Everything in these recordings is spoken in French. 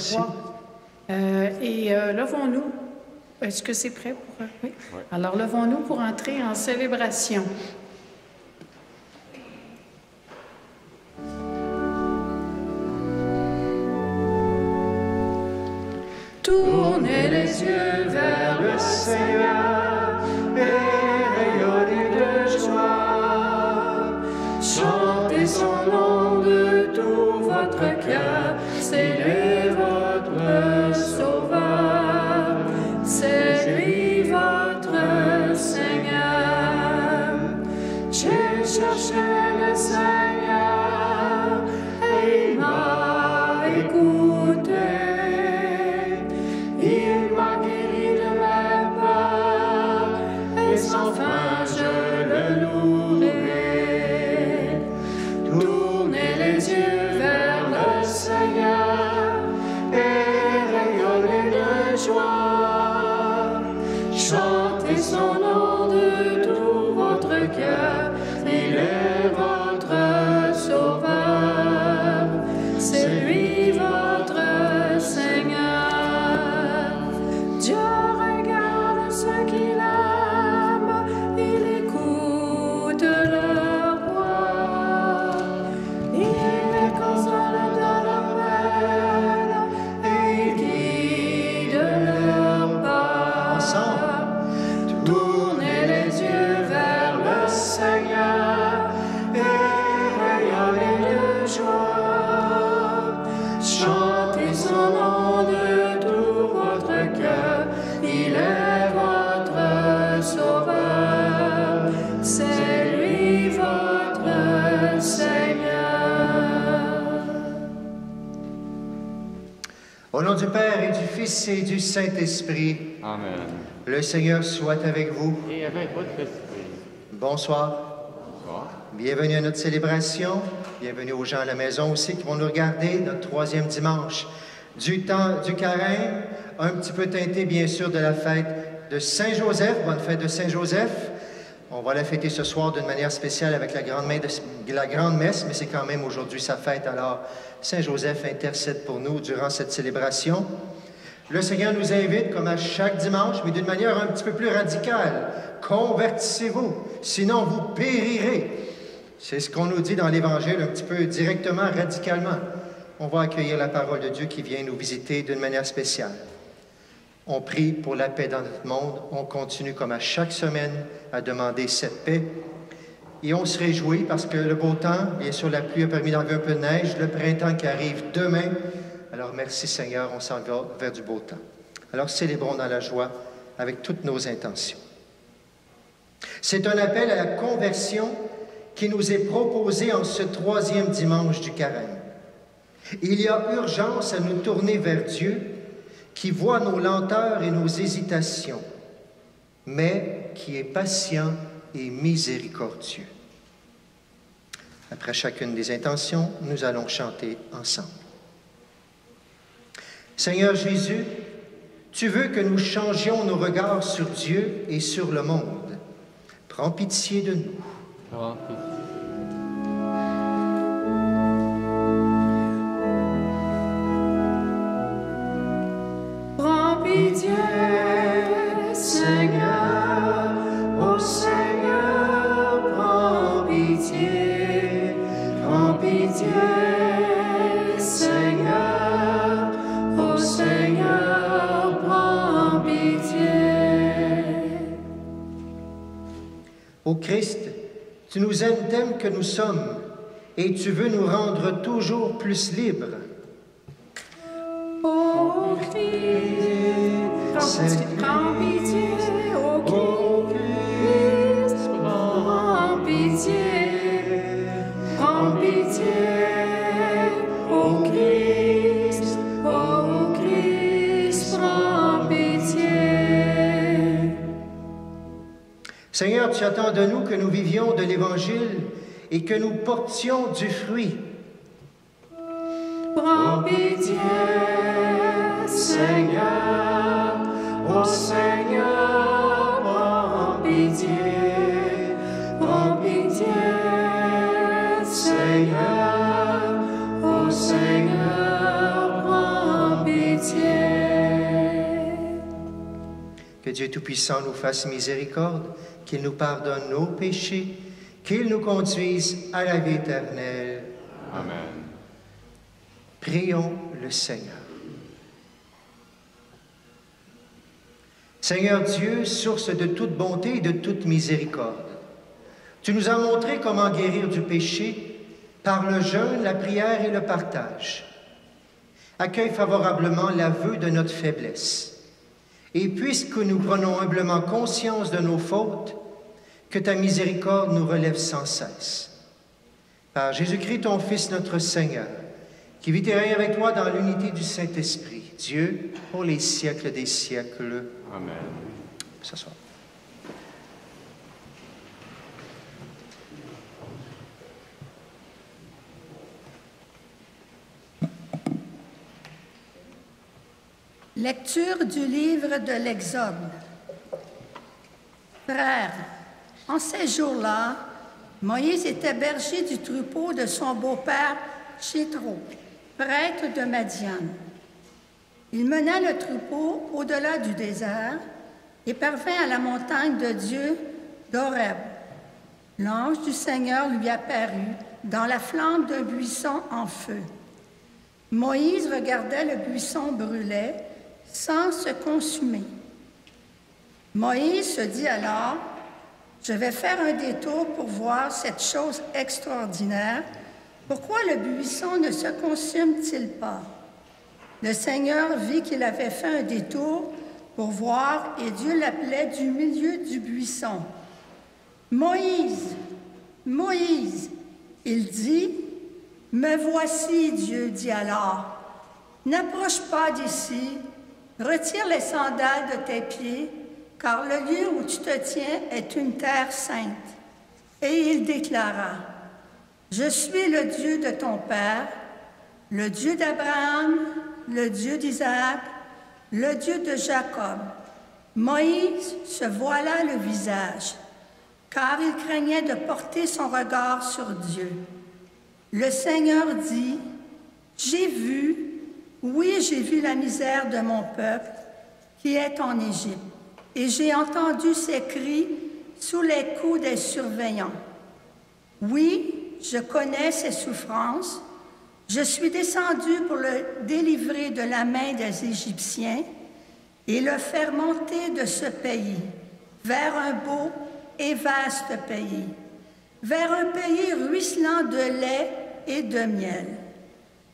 Merci. 3. Levons-nous. Est-ce que c'est prêt pour... oui? Ouais. Alors, levons-nous pour entrer en célébration. Tournez les yeux vers le Seigneur et rayonnez de joie. Chantez son nom de tout votre cœur, célébrez votre Sauveur. C'est lui votre Seigneur. J'ai cherché le Seigneur et il m'a écouté. Il m'a guéri de mes peurs et sans fin je le louerai. Tournez les yeux vers le Seigneur et rayonnez de joie. Chantez son nom de tout votre cœur, il est votre Sauveur, c'est lui votre Seigneur. Dieu regarde ceux qu'il aime, il écoute leur voix, il les console dans leur peine et il guide leur pas. Ensemble. Tournez les yeux vers le Seigneur et rayonnez de joie. Chantez son nom de tout votre cœur, il est votre Sauveur, c'est lui votre Seigneur. Au nom du Père et du Fils et du Saint-Esprit, Amen. le Seigneur soit avec vous. Et avec votre esprit. Bonsoir. Bonsoir. Bienvenue à notre célébration. Bienvenue aux gens à la maison aussi qui vont nous regarder notre 3e dimanche du temps du carême, un petit peu teinté bien sûr de la fête de Saint-Joseph. Bonne fête de Saint-Joseph. On va la fêter ce soir d'une manière spéciale avec la grande messe, mais c'est quand même aujourd'hui sa fête. Alors, Saint-Joseph intercède pour nous durant cette célébration. Le Seigneur nous invite, comme à chaque dimanche, mais d'une manière un petit peu plus radicale. Convertissez-vous, sinon vous périrez. C'est ce qu'on nous dit dans l'Évangile, un petit peu directement, radicalement. On va accueillir la parole de Dieu qui vient nous visiter d'une manière spéciale. On prie pour la paix dans notre monde. On continue, comme à chaque semaine, à demander cette paix. Et on se réjouit parce que le beau temps, bien sûr, la pluie a permis d'enlever un peu de neige, le printemps qui arrive demain. Alors, merci Seigneur, on s'en va vers du beau temps. Alors, célébrons dans la joie avec toutes nos intentions. C'est un appel à la conversion qui nous est proposé en ce 3e dimanche du carême. Il y a urgence à nous tourner vers Dieu qui voit nos lenteurs et nos hésitations, mais qui est patient et miséricordieux. Après chacune des intentions, nous allons chanter ensemble. Seigneur Jésus, tu veux que nous changions nos regards sur Dieu et sur le monde. Prends pitié de nous. Prends pitié. Prends pitié, Seigneur, ô Seigneur, prends pitié, Seigneur, ô Seigneur, prends pitié. Ô Christ, tu nous aimes tels que nous sommes et tu veux nous rendre toujours plus libres. Ô Christ, prends pitié, ô Christ, prends pitié, prends pitié, ô Christ, prends pitié. Seigneur, tu attends de nous que nous vivions de l'Évangile et que nous portions du fruit. Prends pitié, Seigneur, ô Seigneur, prends pitié, Seigneur, ô Seigneur, prends pitié. Que Dieu Tout-Puissant nous fasse miséricorde, qu'il nous pardonne nos péchés, qu'il nous conduise à la vie éternelle. Amen. Prions le Seigneur. Seigneur Dieu, source de toute bonté et de toute miséricorde, tu nous as montré comment guérir du péché par le jeûne, la prière et le partage. Accueille favorablement l'aveu de notre faiblesse. Et puisque nous prenons humblement conscience de nos fautes, que ta miséricorde nous relève sans cesse. Par Jésus-Christ, ton Fils, notre Seigneur, qui vit et règne avec toi dans l'unité du Saint-Esprit, Dieu, pour les siècles des siècles. Amen. S'asseoir. Lecture du livre de l'Exode. Frères, en ces jours-là, Moïse était berger du troupeau de son beau-père Jéthro, prêtre de Madian. Il mena le troupeau au-delà du désert et parvint à la montagne de Dieu d'Horeb. L'ange du Seigneur lui apparut dans la flamme d'un buisson en feu. Moïse regardait le buisson brûler sans se consumer. Moïse se dit alors, « Je vais faire un détour pour voir cette chose extraordinaire. Pourquoi le buisson ne se consume-t-il pas? » Le Seigneur vit qu'il avait fait un détour pour voir et Dieu l'appelait du milieu du buisson. « Moïse, Moïse !» Il dit, « Me voici, Dieu, dit alors. N'approche pas d'ici, retire les sandales de tes pieds, car le lieu où tu te tiens est une terre sainte. » Et il déclara, « Je suis le Dieu de ton père, le Dieu d'Abraham, le Dieu d'Isaac, le Dieu de Jacob. » Moïse se voila le visage, car il craignait de porter son regard sur Dieu. Le Seigneur dit, « J'ai vu, oui, j'ai vu la misère de mon peuple qui est en Égypte, et j'ai entendu ses cris sous les coups des surveillants. Oui, je connais ses souffrances. Je suis descendu pour le délivrer de la main des Égyptiens et le faire monter de ce pays vers un beau et vaste pays, vers un pays ruisselant de lait et de miel.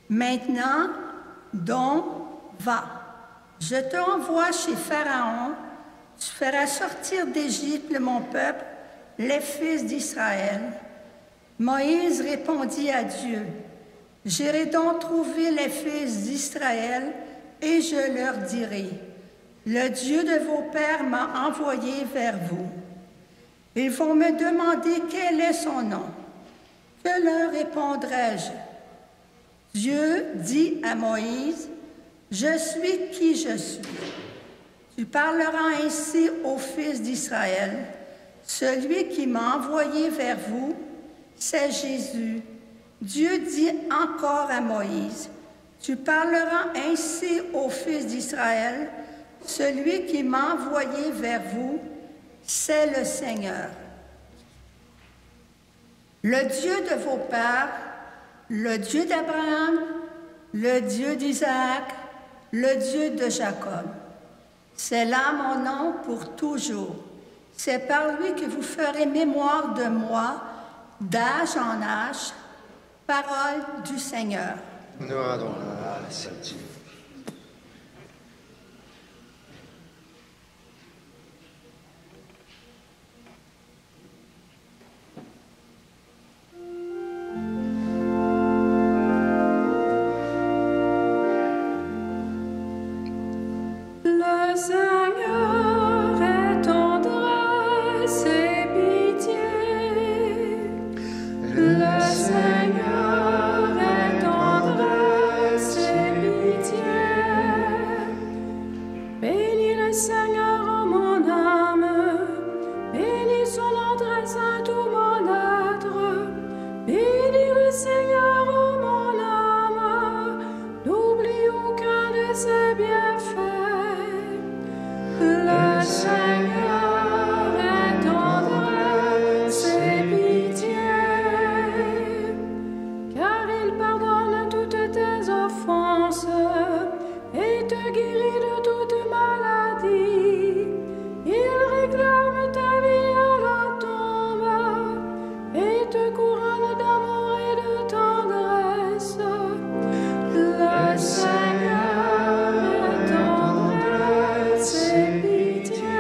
Maintenant, donc, va, je te envoie chez Pharaon, tu feras sortir d'Égypte mon peuple, les fils d'Israël. » Moïse répondit à Dieu, « J'irai donc trouver les fils d'Israël et je leur dirai, « Le Dieu de vos pères m'a envoyé vers vous. » Ils vont me demander quel est son nom. Que leur répondrai-je? Dieu dit à Moïse, « Je suis qui je suis. » Tu parleras ainsi aux fils d'Israël. Celui qui m'a envoyé vers vous, c'est Jésus. Dieu dit encore à Moïse, « Tu parleras ainsi aux fils d'Israël. Celui qui m'a envoyé vers vous, c'est le Seigneur. Le Dieu de vos pères, le Dieu d'Abraham, le Dieu d'Isaac, le Dieu de Jacob. C'est là mon nom pour toujours. C'est par lui que vous ferez mémoire de moi, d'âge en âge. Parole du Seigneur. Nous rendons grâce à Dieu. Le Seigneur est tendresse et pitié. Le Seigneur est tendresse et pitié. Bénis le Seigneur, ô mon âme. Bénis son nom très saint, tout mon être. Bénis le Seigneur, ô mon âme. N'oublie aucun de ses ses bienfaits. Le Seigneur est tendresse et pitié, car il pardonne toutes tes offenses et te guérit de toute maladie. Il réclame ta vie à la tombe et te couronne d'amour et de tendresse. Le Seigneur est tendresse et pitié.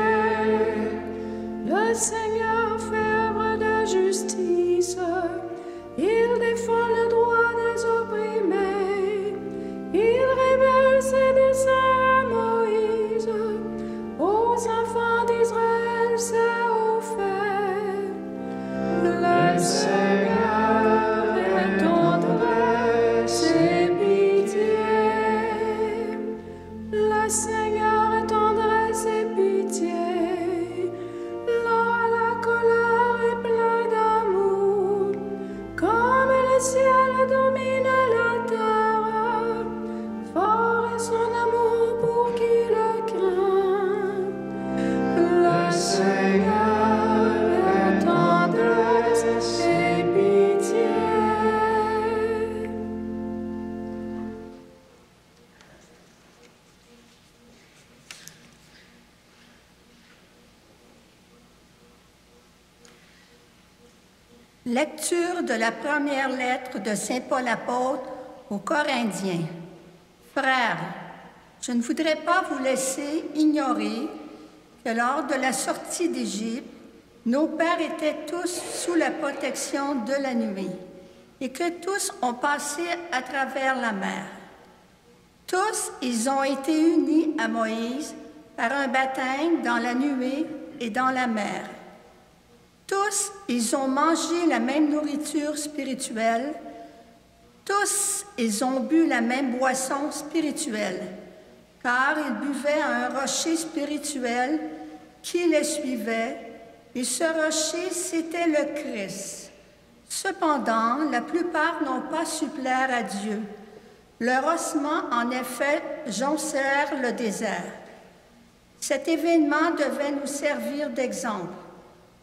Le Seigneur fait œuvre de justice. Il défend le droit des opprimés. Il révèle ses desseins à Moïse. Aux enfants d'Israël, c'est au fait. Le Seigneur est tendresse et pitié. Le Seigneur est tendresse et pitié. Lent à la colère et plein d'amour. Comme le ciel domine la terre, fort est son amour pour qui le craint. Le Seigneur est tendresse et pitié. Lecture de la première lettre de Saint Paul apôtre aux Corinthiens. Frères, je ne voudrais pas vous laisser ignorer que lors de la sortie d'Égypte, nos pères étaient tous sous la protection de la nuée et que tous ont passé à travers la mer. Tous, ils ont été unis à Moïse par un baptême dans la nuée et dans la mer. Tous, ils ont mangé la même nourriture spirituelle. Tous, ils ont bu la même boisson spirituelle, car ils buvaient à un rocher spirituel qui les suivait, et ce rocher, c'était le Christ. Cependant, la plupart n'ont pas su plaire à Dieu. Leur ossement, en effet, joncèrent le désert. Cet événement devait nous servir d'exemple,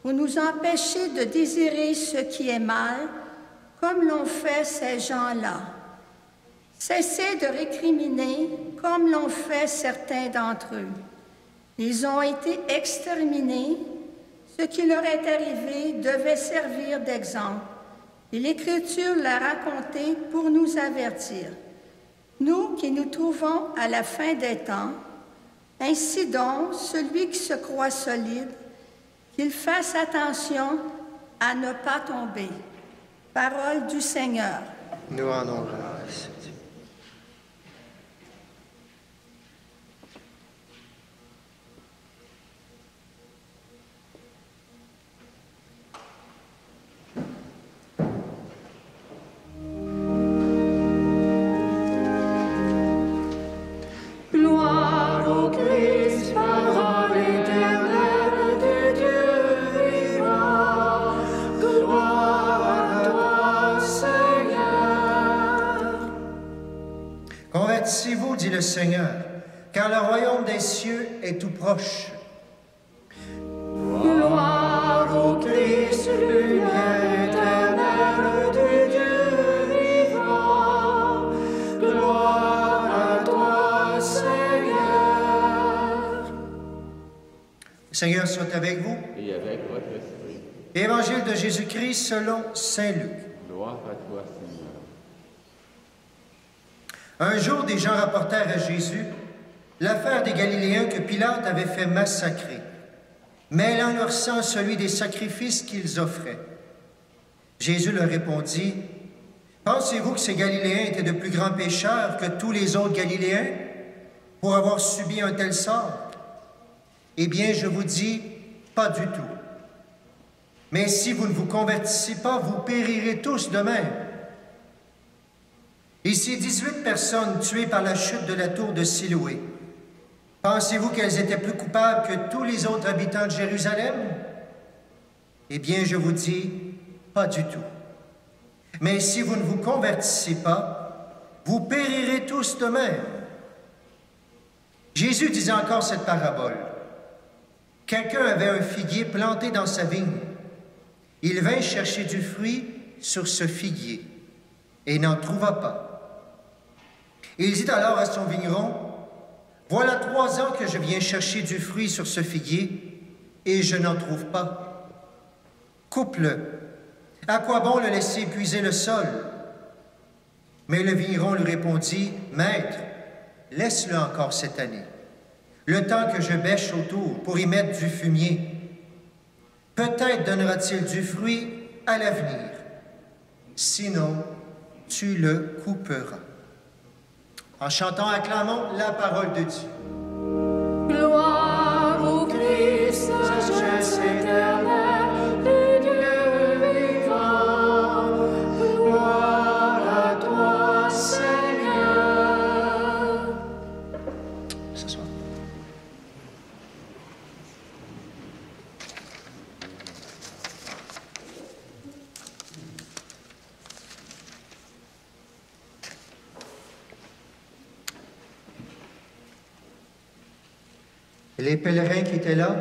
pour nous empêcher de désirer ce qui est mal, comme l'ont fait ces gens-là. Cessez de récriminer, comme l'ont fait certains d'entre eux. Ils ont été exterminés. Ce qui leur est arrivé devait servir d'exemple, et l'Écriture l'a raconté pour nous avertir. Nous qui nous trouvons à la fin des temps, ainsi donc, celui qui se croit solide, qu'il fasse attention à ne pas tomber. Parole du Seigneur. Nous rendons grâce. Gloire au Christ, parole éternelle du Dieu vivant. Gloire à toi, Seigneur. Convertissez-vous, dit le Seigneur, car le royaume des cieux est tout proche. Gloire au Christ, lumière éternelle du Dieu vivant. Gloire à toi, Seigneur. Le Seigneur soit avec vous. Et avec votre esprit. Évangile de Jésus-Christ selon saint Luc. Gloire à toi, Seigneur. Un jour, des gens rapportèrent à Jésus l'affaire des Galiléens que Pilate avait fait massacrer, mêlant leur sang à celui des sacrifices qu'ils offraient. Jésus leur répondit, « Pensez-vous que ces Galiléens étaient de plus grands pécheurs que tous les autres Galiléens pour avoir subi un tel sort? Eh bien, je vous dis, pas du tout. Mais si vous ne vous convertissez pas, vous périrez tous de même. Et ces 18 personnes tuées par la chute de la tour de Siloé, pensez-vous qu'elles étaient plus coupables que tous les autres habitants de Jérusalem? Eh bien, je vous dis, pas du tout. Mais si vous ne vous convertissez pas, vous périrez tous de même. Jésus disait encore cette parabole. Quelqu'un avait un figuier planté dans sa vigne. Il vint chercher du fruit sur ce figuier et n'en trouva pas. Il dit alors à son vigneron, « Voilà 3 ans que je viens chercher du fruit sur ce figuier et je n'en trouve pas. Coupe-le. À quoi bon le laisser épuiser le sol? » Mais le vigneron lui répondit, « Maître, laisse-le encore cette année, le temps que je bêche autour pour y mettre du fumier. Peut-être donnera-t-il du fruit à l'avenir. Sinon, tu le couperas. » En chantant, acclamons la parole de Dieu. Gloire au Christ, sagesse éternelle du Dieu vivant. Gloire à toi, Seigneur. Ce soir. Les pèlerins qui étaient là,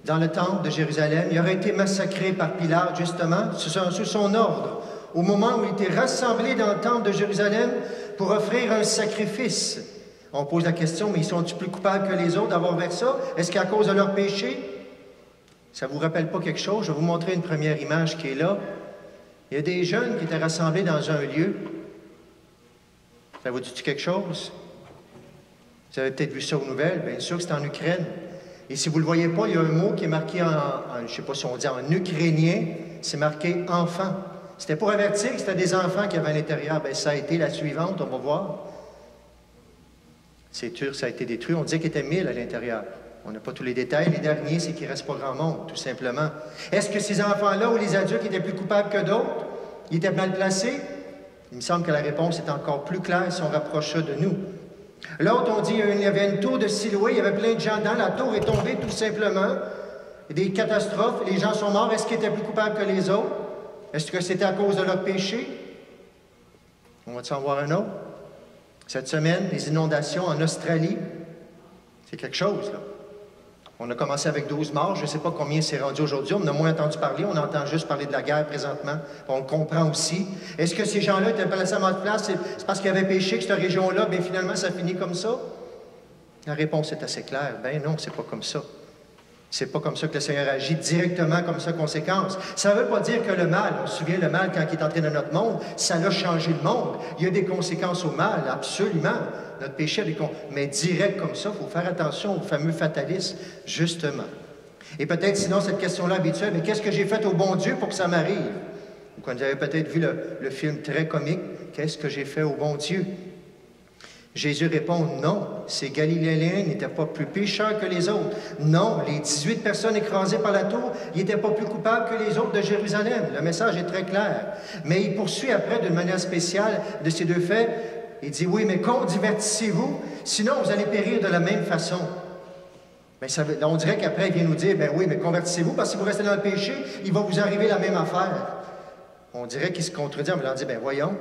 dans le temple de Jérusalem, ils auraient été massacrés par Pilate, justement, sous son ordre, au moment où ils étaient rassemblés dans le temple de Jérusalem pour offrir un sacrifice. On pose la question, mais ils sont-ils plus coupables que les autres d'avoir fait ça? Est-ce qu'à cause de leur péché? Ça ne vous rappelle pas quelque chose? Je vais vous montrer une première image qui est là. Il y a des jeunes qui étaient rassemblés dans un lieu. Ça vous dit quelque chose? Vous avez peut-être vu ça aux nouvelles, bien sûr que c'est en Ukraine. Et si vous ne le voyez pas, il y a un mot qui est marqué je ne sais pas si on dit en ukrainien, c'est marqué « enfant ». C'était pour avertir que c'était des enfants qui avaient à l'intérieur. Bien, ça a été la suivante, on va voir. C'est sûr, ça a été détruit. On disait qu'il était 1000 à l'intérieur. On n'a pas tous les détails. Les derniers, c'est qu'il ne reste pas grand monde, tout simplement. Est-ce que ces enfants-là ou les adultes étaient plus coupables que d'autres? Ils étaient mal placés? Il me semble que la réponse est encore plus claire si on rapproche ça de nous. L'autre, on dit qu'il y avait une tour de Siloé, il y avait plein de gens dedans, la tour est tombée tout simplement. Des catastrophes, les gens sont morts. Est-ce qu'ils étaient plus coupables que les autres? Est-ce que c'était à cause de leur péché? On va-t-il en voir un autre? Cette semaine, les inondations en Australie, c'est quelque chose, là. On a commencé avec 12 morts, je ne sais pas combien c'est rendu aujourd'hui, on en a moins entendu parler, on entend juste parler de la guerre présentement, on le comprend aussi. Est-ce que ces gens-là étaient placés à notre place, c'est parce qu'ils avaient péché que cette région-là, bien finalement ça finit comme ça? La réponse est assez claire, ben non, c'est pas comme ça. C'est pas comme ça que le Seigneur agit directement comme ça, conséquence. Ça ne veut pas dire que le mal, on se souvient, le mal, quand il est entré dans notre monde, ça a changé le monde. Il y a des conséquences au mal, absolument. Notre péché a des conséquences. Mais direct comme ça, il faut faire attention au fameux fatalisme, justement. Et peut-être, sinon, cette question-là habituelle, mais qu'est-ce que j'ai fait au bon Dieu pour que ça m'arrive? Ou quand vous avez peut-être vu le film très comique, qu'est-ce que j'ai fait au bon Dieu? Jésus répond, non, ces Galiléens n'étaient pas plus pécheurs que les autres. Non, les 18 personnes écrasées par la tour, ils n'étaient pas plus coupables que les autres de Jérusalem. Le message est très clair. Mais il poursuit après, d'une manière spéciale, de ces deux faits. Il dit, oui, mais divertissez-vous, sinon vous allez périr de la même façon. Mais on dirait qu'après, il vient nous dire, ben oui, mais convertissez-vous, parce que si vous restez dans le péché, il va vous arriver la même affaire. On dirait qu'il se contredit en voulant dire, ben voyons.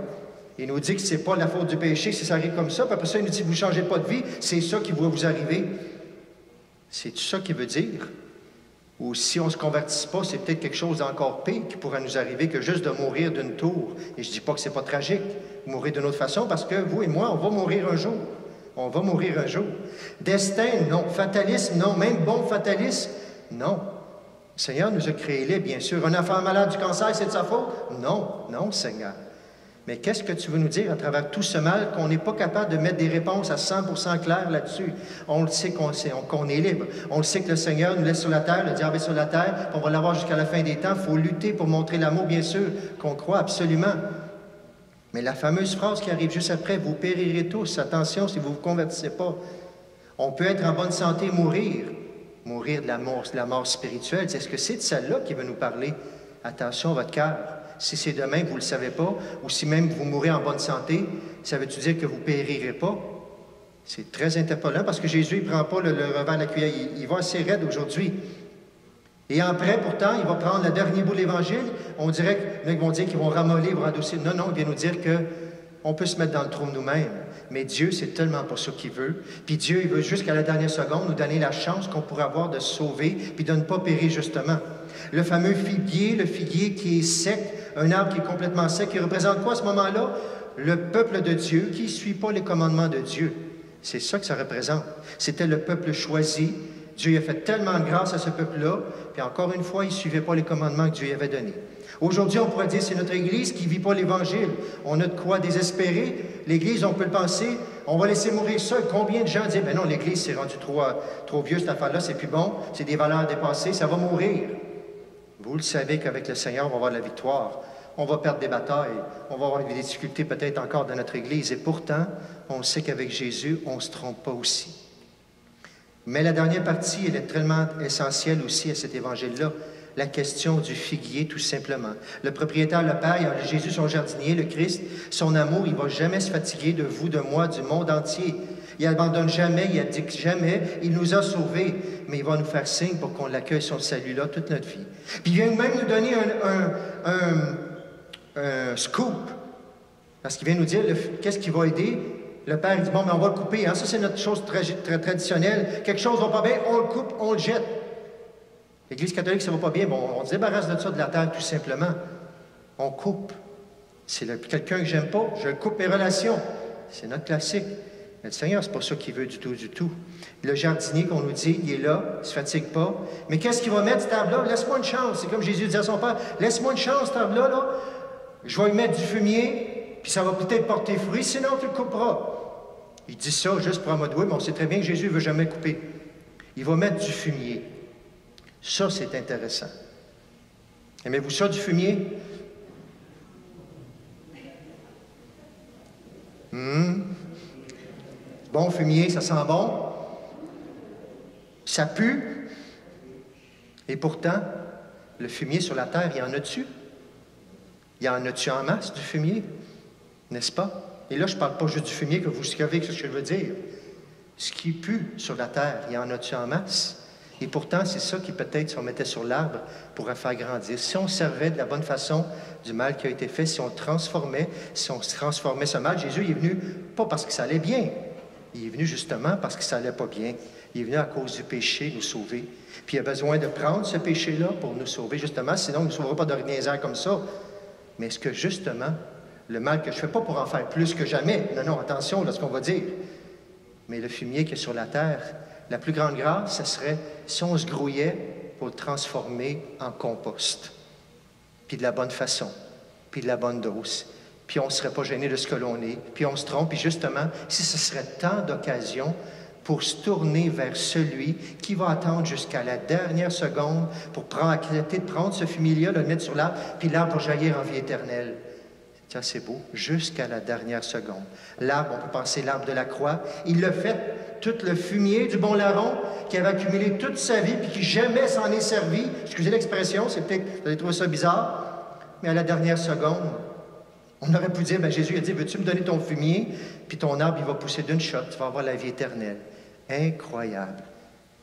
Il nous dit que ce n'est pas la faute du péché si ça arrive comme ça. Puis après ça, il nous dit, vous ne changez pas de vie, c'est ça qui va vous arriver. C'est ça qu'il veut dire? Ou si on ne se convertisse pas, c'est peut-être quelque chose d'encore pire qui pourrait nous arriver que juste de mourir d'une tour. Et je ne dis pas que ce n'est pas tragique, mourir d'une autre façon, parce que vous et moi, on va mourir un jour. On va mourir un jour. Destin, non. Fatalisme, non. Même bon fatalisme, non. Le Seigneur nous a créés libres, bien sûr. Un enfant malade du cancer, c'est de sa faute? Non, non, Seigneur. Mais qu'est-ce que tu veux nous dire à travers tout ce mal qu'on n'est pas capable de mettre des réponses à 100% claires là-dessus? On le sait qu'on est libre. On le sait que le Seigneur nous laisse sur la terre, le diable est sur la terre, on va l'avoir jusqu'à la fin des temps. Il faut lutter pour montrer l'amour, bien sûr, qu'on croit absolument. Mais la fameuse phrase qui arrive juste après, « Vous périrez tous », attention si vous ne vous convertissez pas. On peut être en bonne santé et mourir de la mort spirituelle. Est-ce que c'est de celle-là qui veut nous parler? Attention à votre cœur. Si c'est demain, vous ne le savez pas, ou si même vous mourrez en bonne santé, ça veut-tu dire que vous ne périrez pas? C'est très interpellant parce que Jésus, il ne prend pas le revers de la cuillère. Il va assez raide aujourd'hui. Et après, pourtant, il va prendre le dernier bout de l'Évangile. On dirait qu'ils vont dire qu'ils vont ramollir, ils vont adoucir. Non, non, il vient nous dire que on peut se mettre dans le trou nous-mêmes, mais Dieu, c'est tellement pas ça qu'il veut. Puis Dieu, il veut jusqu'à la dernière seconde nous donner la chance qu'on pourrait avoir de se sauver, puis de ne pas périr justement. Le fameux figuier, le figuier qui est sec, un arbre qui est complètement sec, qui représente quoi à ce moment-là? Le peuple de Dieu qui ne suit pas les commandements de Dieu. C'est ça que ça représente. C'était le peuple choisi. Dieu a fait tellement de grâce à ce peuple-là, puis encore une fois, il ne suivait pas les commandements que Dieu avait donnés. Aujourd'hui, on pourrait dire que c'est notre Église qui ne vit pas l'Évangile. On a de quoi désespérer. L'Église, on peut le penser, on va laisser mourir seul. Combien de gens disent, ben non, l'Église, c'est rendu trop vieux, cette affaire-là, c'est plus bon, c'est des valeurs dépassées, ça va mourir. Vous le savez qu'avec le Seigneur, on va avoir la victoire. On va perdre des batailles, on va avoir des difficultés peut-être encore dans notre Église. Et pourtant, on sait qu'avec Jésus, on ne se trompe pas aussi. Mais la dernière partie, elle est tellement essentielle aussi à cet évangile-là. La question du figuier, tout simplement. Le propriétaire, le Père, Jésus, son jardinier, le Christ, son amour, il ne va jamais se fatiguer de vous, de moi, du monde entier. Il n'abandonne jamais, il indique jamais, il nous a sauvés, mais il va nous faire signe pour qu'on l'accueille son salut-là toute notre vie. Puis il vient même nous donner un scoop, parce qu'il vient nous dire qu'est-ce qui va aider. Le Père il dit, bon, mais on va le couper. Hein? Ça, c'est notre chose très traditionnelle. Quelque chose ne va pas bien, on le coupe, on le jette. L'Église catholique, ça ne va pas bien. Bon, on se débarrasse de ça de la terre, tout simplement. On coupe. C'est quelqu'un que j'aime pas, je coupe mes relations. C'est notre classique. Mais le Seigneur, c'est pas ça qu'il veut du tout, du tout. Le jardinier qu'on nous dit, il est là, il ne se fatigue pas. Mais qu'est-ce qu'il va mettre, cet arbre-là? Laisse-moi une chance. C'est comme Jésus disait à son Père, laisse-moi une chance, cet arbre-là, là. Je vais lui mettre du fumier, puis ça va peut-être porter fruit, sinon tu le couperas. Il dit ça juste pour en mode, oui, mais on sait très bien que Jésus ne veut jamais couper. Il va mettre du fumier. Ça, c'est intéressant. Aimez-vous ça, du fumier? Bon fumier, ça sent bon. Ça pue. Et pourtant, le fumier sur la terre, il y en a-tu? Il y en a-tu en masse, du fumier? N'est-ce pas? Et là, je ne parle pas juste du fumier, que vous savez ce que je veux dire. Ce qui pue sur la terre, il y en a-tu en masse? Et pourtant, c'est ça qui peut-être, si on mettait sur l'arbre, pourrait faire grandir. Si on servait de la bonne façon du mal qui a été fait, si on transformait ce mal, Jésus il est venu pas parce que ça allait bien. Il est venu justement parce que ça allait pas bien. Il est venu à cause du péché nous sauver. Puis il a besoin de prendre ce péché-là pour nous sauver, justement, sinon il ne nous sauvera pas de rien comme ça. Mais est-ce que justement, le mal que je fais, pas pour en faire plus que jamais, non, attention là, ce qu'on va dire, mais le fumier qui est sur la terre, la plus grande grâce, ce serait si on se grouillait pour le transformer en compost, puis de la bonne façon, puis de la bonne dose, puis on ne serait pas gêné de ce que l'on est, puis on se trompe, puis justement, si ce serait tant d'occasions pour se tourner vers celui qui va attendre jusqu'à la dernière seconde pour accepter de prendre ce fumier-là, le mettre sur l'arbre, puis l'arbre va jaillir en vie éternelle. Tiens, c'est beau, jusqu'à la dernière seconde. L'arbre, on peut penser l'arbre de la croix, il l'a fait, tout le fumier du bon larron qui avait accumulé toute sa vie puis qui jamais s'en est servi. Excusez l'expression, c'est peut-être, vous allez trouver ça bizarre, mais à la dernière seconde, on aurait pu dire, bien, Jésus a dit, veux-tu me donner ton fumier, puis ton arbre, il va pousser d'une shot, tu vas avoir la vie éternelle. Incroyable.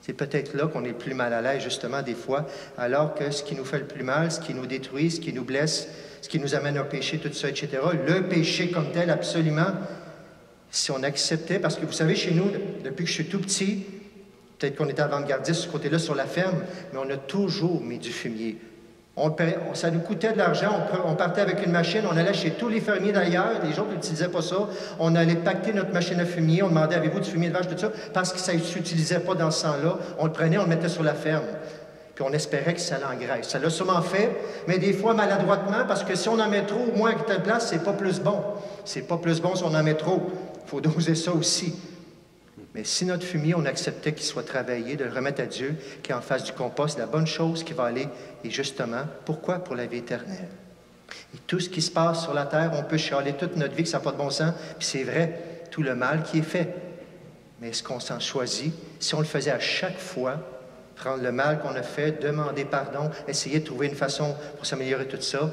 C'est peut-être là qu'on est le plus mal à l'aise, justement, des fois, alors que ce qui nous fait le plus mal, ce qui nous détruit, ce qui nous blesse, ce qui nous amène au péché, tout ça, etc., le péché comme tel, absolument, si on acceptait, parce que vous savez, chez nous, depuis que je suis tout petit, peut-être qu'on était avant-gardiste ce côté-là sur la ferme, mais on a toujours mis du fumier. Ça nous coûtait de l'argent, on partait avec une machine, on allait chez tous les fermiers d'ailleurs, les gens qui n'utilisaient pas ça, on allait pacter notre machine à fumier, on demandait, avez-vous du fumier de vache, tout ça, parce que ça ne s'utilisait pas dans ce sang-là, on le prenait, on le mettait sur la ferme. Puis on espérait que ça l'engraisse. Ça l'a sûrement fait, mais des fois maladroitement, parce que si on en met trop, au moins à telle place, c'est pas plus bon. C'est pas plus bon si on en met trop. Il faut doser ça aussi. Mais si notre fumier, on acceptait qu'il soit travaillé, de le remettre à Dieu, qu'il en fasse du compost, la bonne chose qui va aller, et justement, pourquoi? Pour la vie éternelle. Et tout ce qui se passe sur la terre, on peut chialer toute notre vie que ça n'a pas de bon sens, puis c'est vrai, tout le mal qui est fait. Mais est-ce qu'on s'en choisit? Si on le faisait à chaque fois, prendre le mal qu'on a fait, demander pardon, essayer de trouver une façon pour s'améliorer tout ça,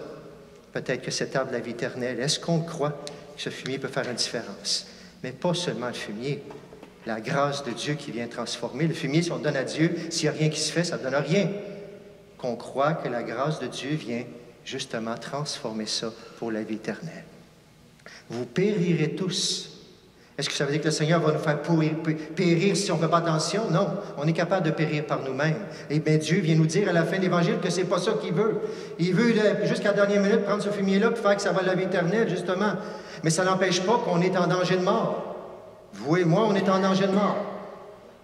peut-être que cet arbre de la vie éternelle, est-ce qu'on croit que ce fumier peut faire une différence? Mais pas seulement le fumier, la grâce de Dieu qui vient transformer. Le fumier, si on le donne à Dieu, s'il n'y a rien qui se fait, ça ne donne rien. Qu'on croit que la grâce de Dieu vient justement transformer ça pour la vie éternelle. Vous périrez tous. Est-ce que ça veut dire que le Seigneur va nous faire périr si on ne fait pas attention? Non, on est capable de périr par nous-mêmes. Et bien Dieu vient nous dire à la fin de l'Évangile que ce n'est pas ça qu'il veut. Il veut, jusqu'à la dernière minute, prendre ce fumier-là et faire que ça va à la vie éternelle, justement. Mais ça n'empêche pas qu'on est en danger de mort. Vous et moi, on est en danger de mort.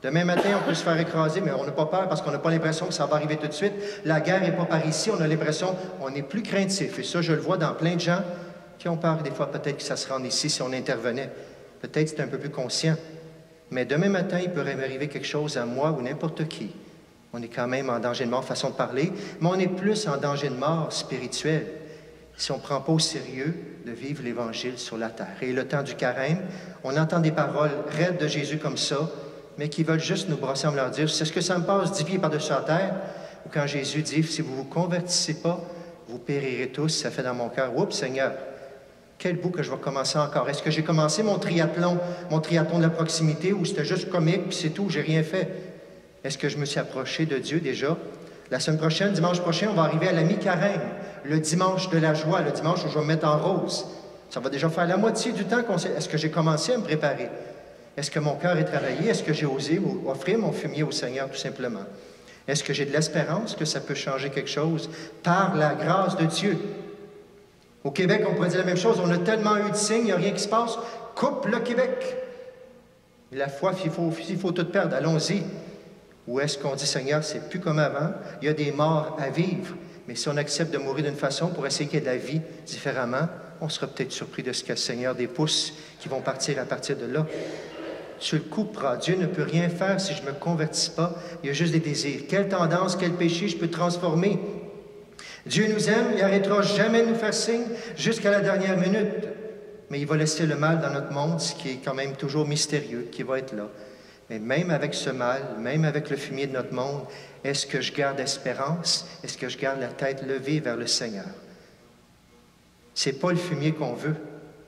Demain matin, on peut se faire écraser, mais on n'a pas peur parce qu'on n'a pas l'impression que ça va arriver tout de suite. La guerre n'est pas par ici, on a l'impression qu'on est plus craintif. Et ça, je le vois dans plein de gens qui ont peur des fois peut-être que ça se rende ici si on intervenait. Peut-être c'est un peu plus conscient. Mais demain matin, il pourrait m'arriver quelque chose à moi ou n'importe qui. On est quand même en danger de mort, façon de parler, mais on est plus en danger de mort spirituel si on ne prend pas au sérieux de vivre l'Évangile sur la terre. Et le temps du carême, on entend des paroles raides de Jésus comme ça, mais qui veulent juste nous brosser en leur dire, c'est ce que ça me passe 10 pieds par-dessus la terre, ou quand Jésus dit, si vous ne vous convertissez pas, vous périrez tous, ça fait dans mon cœur, oups, Seigneur, quel bout que je vais commencer encore. Est-ce que j'ai commencé mon triathlon de la proximité, ou c'était juste comique, puis c'est tout, j'ai rien fait? Est-ce que je me suis approché de Dieu déjà? La semaine prochaine, dimanche prochain, on va arriver à la mi-carême, le dimanche de la joie, le dimanche où je vais me mettre en rose. Ça va déjà faire la moitié du temps qu'on sait. Est-ce que j'ai commencé à me préparer? Est-ce que mon cœur est travaillé? Est-ce que j'ai osé offrir mon fumier au Seigneur, tout simplement? Est-ce que j'ai de l'espérance que ça peut changer quelque chose par la grâce de Dieu? Au Québec, on pourrait dire la même chose. On a tellement eu de signes, il n'y a rien qui se passe. Coupe le Québec! La foi, s'il faut tout perdre, allons-y. Ou est-ce qu'on dit, Seigneur, c'est plus comme avant, il y a des morts à vivre, mais si on accepte de mourir d'une façon pour essayer qu'il y ait de la vie différemment, on sera peut-être surpris de ce que le Seigneur des pouces qui vont partir à partir de là. Tu le couperas. Dieu ne peut rien faire si je ne me convertis pas. Il y a juste des désirs. Quelle tendance, quel péché je peux transformer? Dieu nous aime, il n'arrêtera jamais de nous faire signe jusqu'à la dernière minute. Mais il va laisser le mal dans notre monde, ce qui est quand même toujours mystérieux, qui va être là. Mais même avec ce mal, même avec le fumier de notre monde, est-ce que je garde espérance? Est-ce que je garde la tête levée vers le Seigneur? Ce n'est pas le fumier qu'on veut,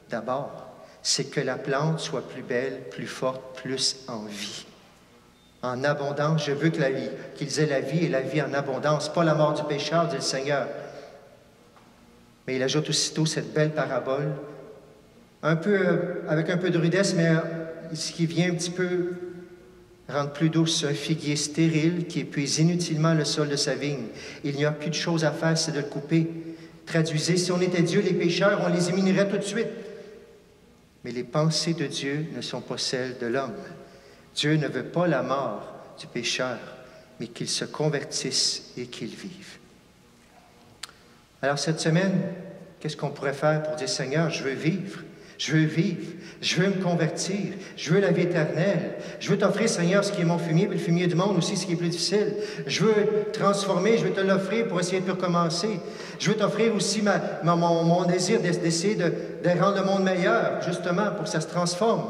d'abord. C'est que la plante soit plus belle, plus forte, plus en vie. En abondance, je veux que qu'ils aient la vie et la vie en abondance, pas la mort du pécheur, dit le Seigneur. Mais il ajoute aussitôt cette belle parabole, avec un peu de rudesse, mais ce qui vient un petit peu rendre plus douce un figuier stérile qui épuise inutilement le sol de sa vigne. Il n'y a plus de chose à faire, c'est de le couper. Traduisez, si on était Dieu, les pécheurs, on les éliminerait tout de suite. Mais les pensées de Dieu ne sont pas celles de l'homme. Dieu ne veut pas la mort du pécheur, mais qu'il se convertisse et qu'il vive. Alors cette semaine, qu'est-ce qu'on pourrait faire pour dire, Seigneur, je veux vivre, je veux me convertir, je veux la vie éternelle, je veux t'offrir, Seigneur, ce qui est mon fumier, puis le fumier du monde aussi, ce qui est plus difficile. Je veux transformer, je veux te l'offrir pour essayer de recommencer. Je veux t'offrir aussi mon désir d'essayer de rendre le monde meilleur, justement, pour que ça se transforme.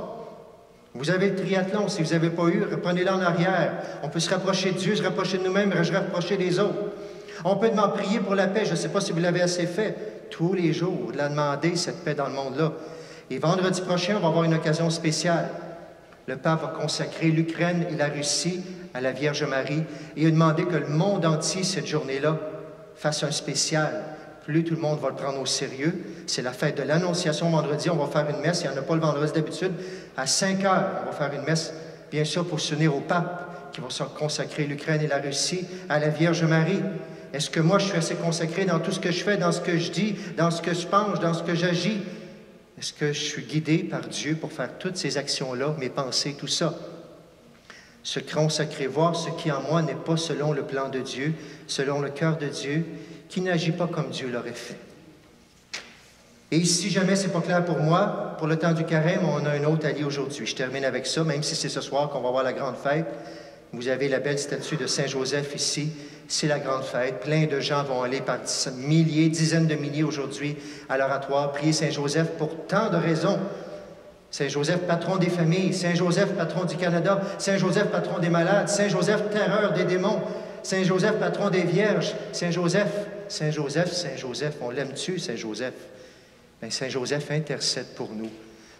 Vous avez le triathlon, si vous n'avez pas eu, reprenez-le en arrière. On peut se rapprocher de Dieu, se rapprocher de nous-mêmes, se rapprocher des autres. On peut demander prier pour la paix, je ne sais pas si vous l'avez assez fait, tous les jours, de la demander, cette paix dans le monde-là. Et vendredi prochain, on va avoir une occasion spéciale. Le pape va consacrer l'Ukraine et la Russie à la Vierge Marie et il a demandé que le monde entier, cette journée-là, fasse un spécial. Plus tout le monde va le prendre au sérieux. C'est la fête de l'Annonciation vendredi. On va faire une messe. Il n'y en a pas le vendredi d'habitude. À 5 heures, on va faire une messe, bien sûr, pour s'unir au pape qui va se consacrer l'Ukraine et la Russie à la Vierge Marie. Est-ce que moi, je suis assez consacré dans tout ce que je fais, dans ce que je dis, dans ce que je pense, dans ce que j'agis? Est-ce que je suis guidé par Dieu pour faire toutes ces actions-là, mes pensées, tout ça? Se consacrer, voir ce qui en moi n'est pas selon le plan de Dieu, selon le cœur de Dieu, qui n'agit pas comme Dieu l'aurait fait. Et si jamais ce n'est pas clair pour moi, pour le temps du carême, on a un autre allié aujourd'hui. Je termine avec ça, même si c'est ce soir qu'on va avoir la grande fête. Vous avez la belle statue de Saint-Joseph ici. C'est la grande fête. Plein de gens vont aller par milliers, dizaines de milliers aujourd'hui à l'oratoire, prier Saint-Joseph pour tant de raisons. Saint-Joseph, patron des familles. Saint-Joseph, patron du Canada. Saint-Joseph, patron des malades. Saint-Joseph, terreur des démons. Saint-Joseph, patron des vierges. Saint-Joseph, Saint-Joseph, Saint-Joseph. On l'aime-tu, Saint-Joseph? Bien, Saint-Joseph intercède pour nous.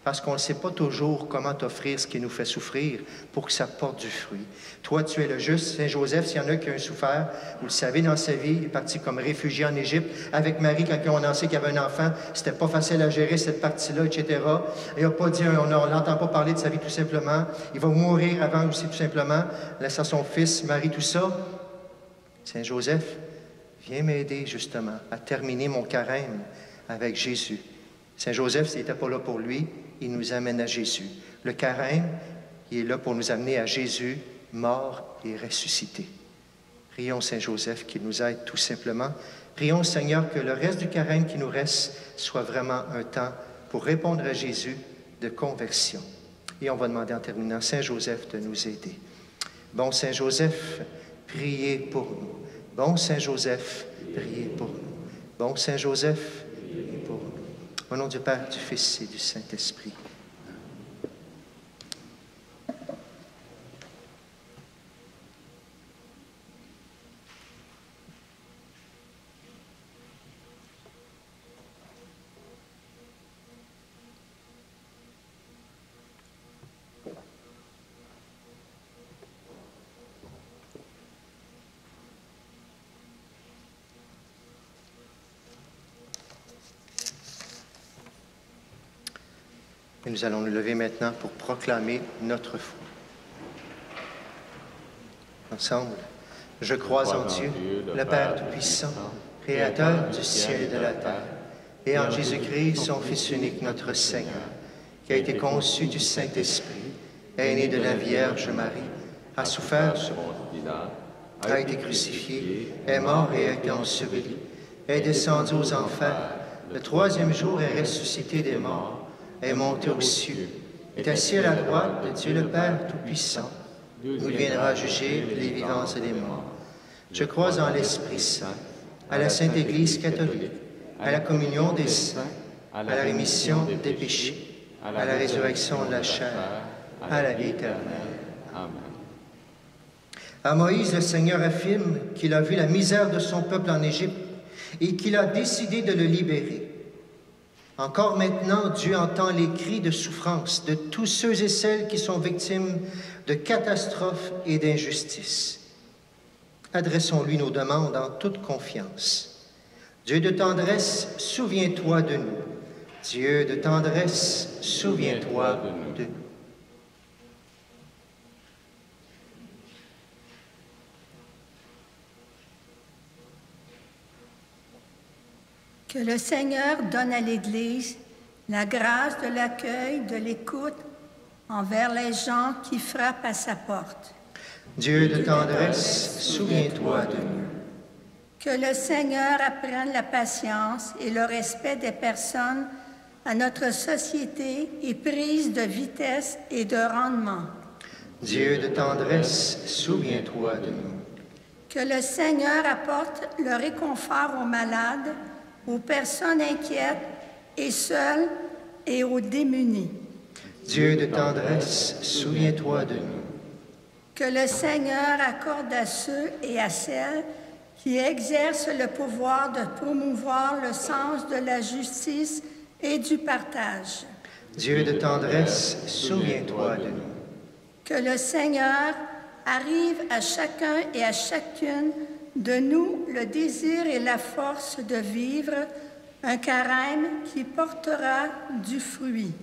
parce qu'on ne sait pas toujours comment t'offrir ce qui nous fait souffrir pour que ça porte du fruit. Toi, tu es le juste. Saint Joseph, s'il y en a qui ont souffert, vous le savez, dans sa vie, il est parti comme réfugié en Égypte. Avec Marie, quand on a su qu'il y avait un enfant, c'était pas facile à gérer cette partie-là, etc. Il n'a pas dit, on n'entend pas parler de sa vie tout simplement. Il va mourir avant aussi tout simplement, laissant son fils, Marie, tout ça. Saint Joseph, viens m'aider justement à terminer mon carême avec Jésus. Saint Joseph, s'il n'était pas là pour lui, il nous amène à Jésus. Le carême, il est là pour nous amener à Jésus, mort et ressuscité. Prions Saint Joseph qu'il nous aide tout simplement. Prions Seigneur que le reste du carême qui nous reste soit vraiment un temps pour répondre à Jésus de conversion. Et on va demander en terminant Saint Joseph de nous aider. Bon Saint Joseph, priez pour nous. Bon Saint Joseph, priez pour nous. Bon Saint Joseph, priez pour nous. Au nom du Père, du Fils et du Saint-Esprit. Et nous allons nous lever maintenant pour proclamer notre foi. Ensemble, je crois en Dieu, le Père Tout-Puissant, Créateur du ciel et de la terre, et en Jésus-Christ, son Fils unique, notre Seigneur, qui a été conçu du Saint-Esprit, est né de la Vierge Marie, a souffert sur Pilat, a été crucifié, est mort et a été enseveli, est descendu aux enfers, le troisième jour est ressuscité des morts, est monté aux cieux, est assis à la droite de Dieu le Père Tout-Puissant, où il viendra juger les vivants et les morts. Je crois en l'Esprit Saint, à la Sainte Église catholique, à la communion des saints, à la rémission des péchés, à la résurrection de la chair, à la vie éternelle. Amen. À Moïse, le Seigneur affirme qu'il a vu la misère de son peuple en Égypte et qu'il a décidé de le libérer. Encore maintenant, Dieu entend les cris de souffrance de tous ceux et celles qui sont victimes de catastrophes et d'injustices. Adressons-lui nos demandes en toute confiance. Dieu de tendresse, souviens-toi de nous. Dieu de tendresse, souviens-toi de nous. Que le Seigneur donne à l'Église la grâce de l'accueil, de l'écoute envers les gens qui frappent à sa porte. Dieu de tendresse, souviens-toi de nous. Que le Seigneur apprenne la patience et le respect des personnes à notre société éprise de vitesse et de rendement. Dieu de tendresse, souviens-toi de nous. Que le Seigneur apporte le réconfort aux malades, aux personnes inquiètes et seules et aux démunis. Dieu de tendresse, souviens-toi de nous. Que le Seigneur accorde à ceux et à celles qui exercent le pouvoir de promouvoir le sens de la justice et du partage. Dieu de tendresse, souviens-toi de nous. Que le Seigneur arrive à chacun et à chacune de nous le désir et la force de vivre un carême qui portera du fruit.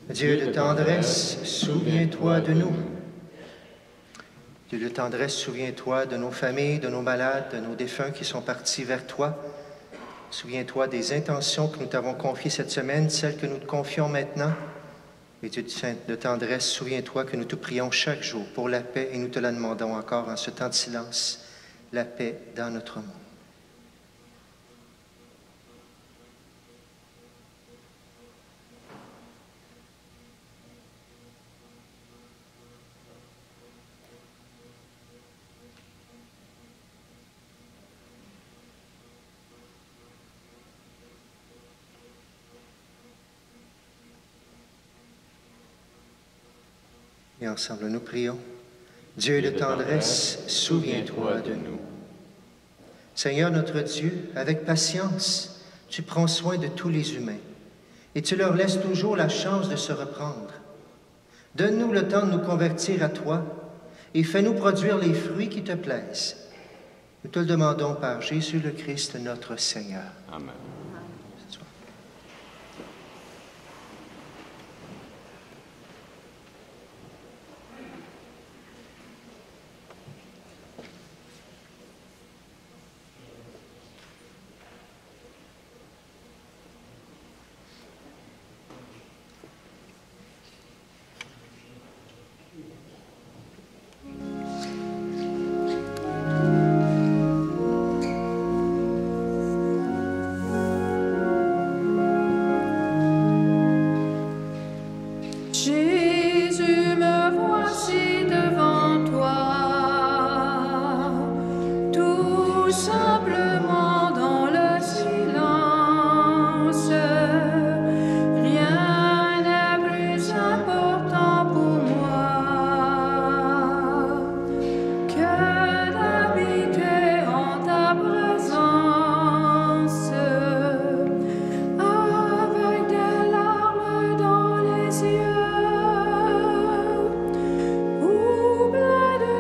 Dieu de tendresse, souviens-toi de nous. Dieu de tendresse, souviens-toi de nos familles, de nos malades, de nos défunts qui sont partis vers toi. Souviens-toi des intentions que nous t'avons confiées cette semaine, celles que nous te confions maintenant. Et Dieu de tendresse, souviens-toi que nous te prions chaque jour pour la paix et nous te la demandons encore en ce temps de silence, la paix dans notre monde. Et ensemble, nous prions. Dieu de tendresse, souviens-toi de nous. Seigneur notre Dieu, avec patience, tu prends soin de tous les humains et tu leur laisses toujours la chance de se reprendre. Donne-nous le temps de nous convertir à toi et fais-nous produire les fruits qui te plaisent. Nous te le demandons par Jésus le Christ, notre Seigneur. Amen. Jésus, me voici devant toi, tout simplement dans le silence. Rien n'est plus important pour moi que d'habiter en ta présence, avec des larmes dans les yeux.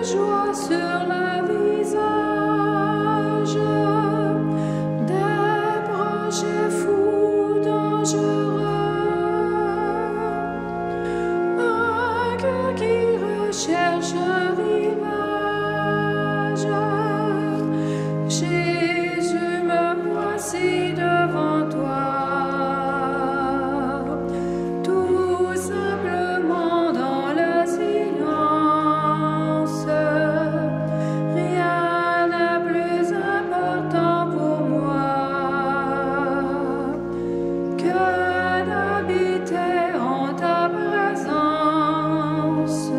Joie sur le visage, des projets fous, dangereux, un cœur qui recherche un rivage. Jésus, me voici devant toi, tout simplement dans le silence. Rien n'est plus important pour moi que d'habiter en ta présence,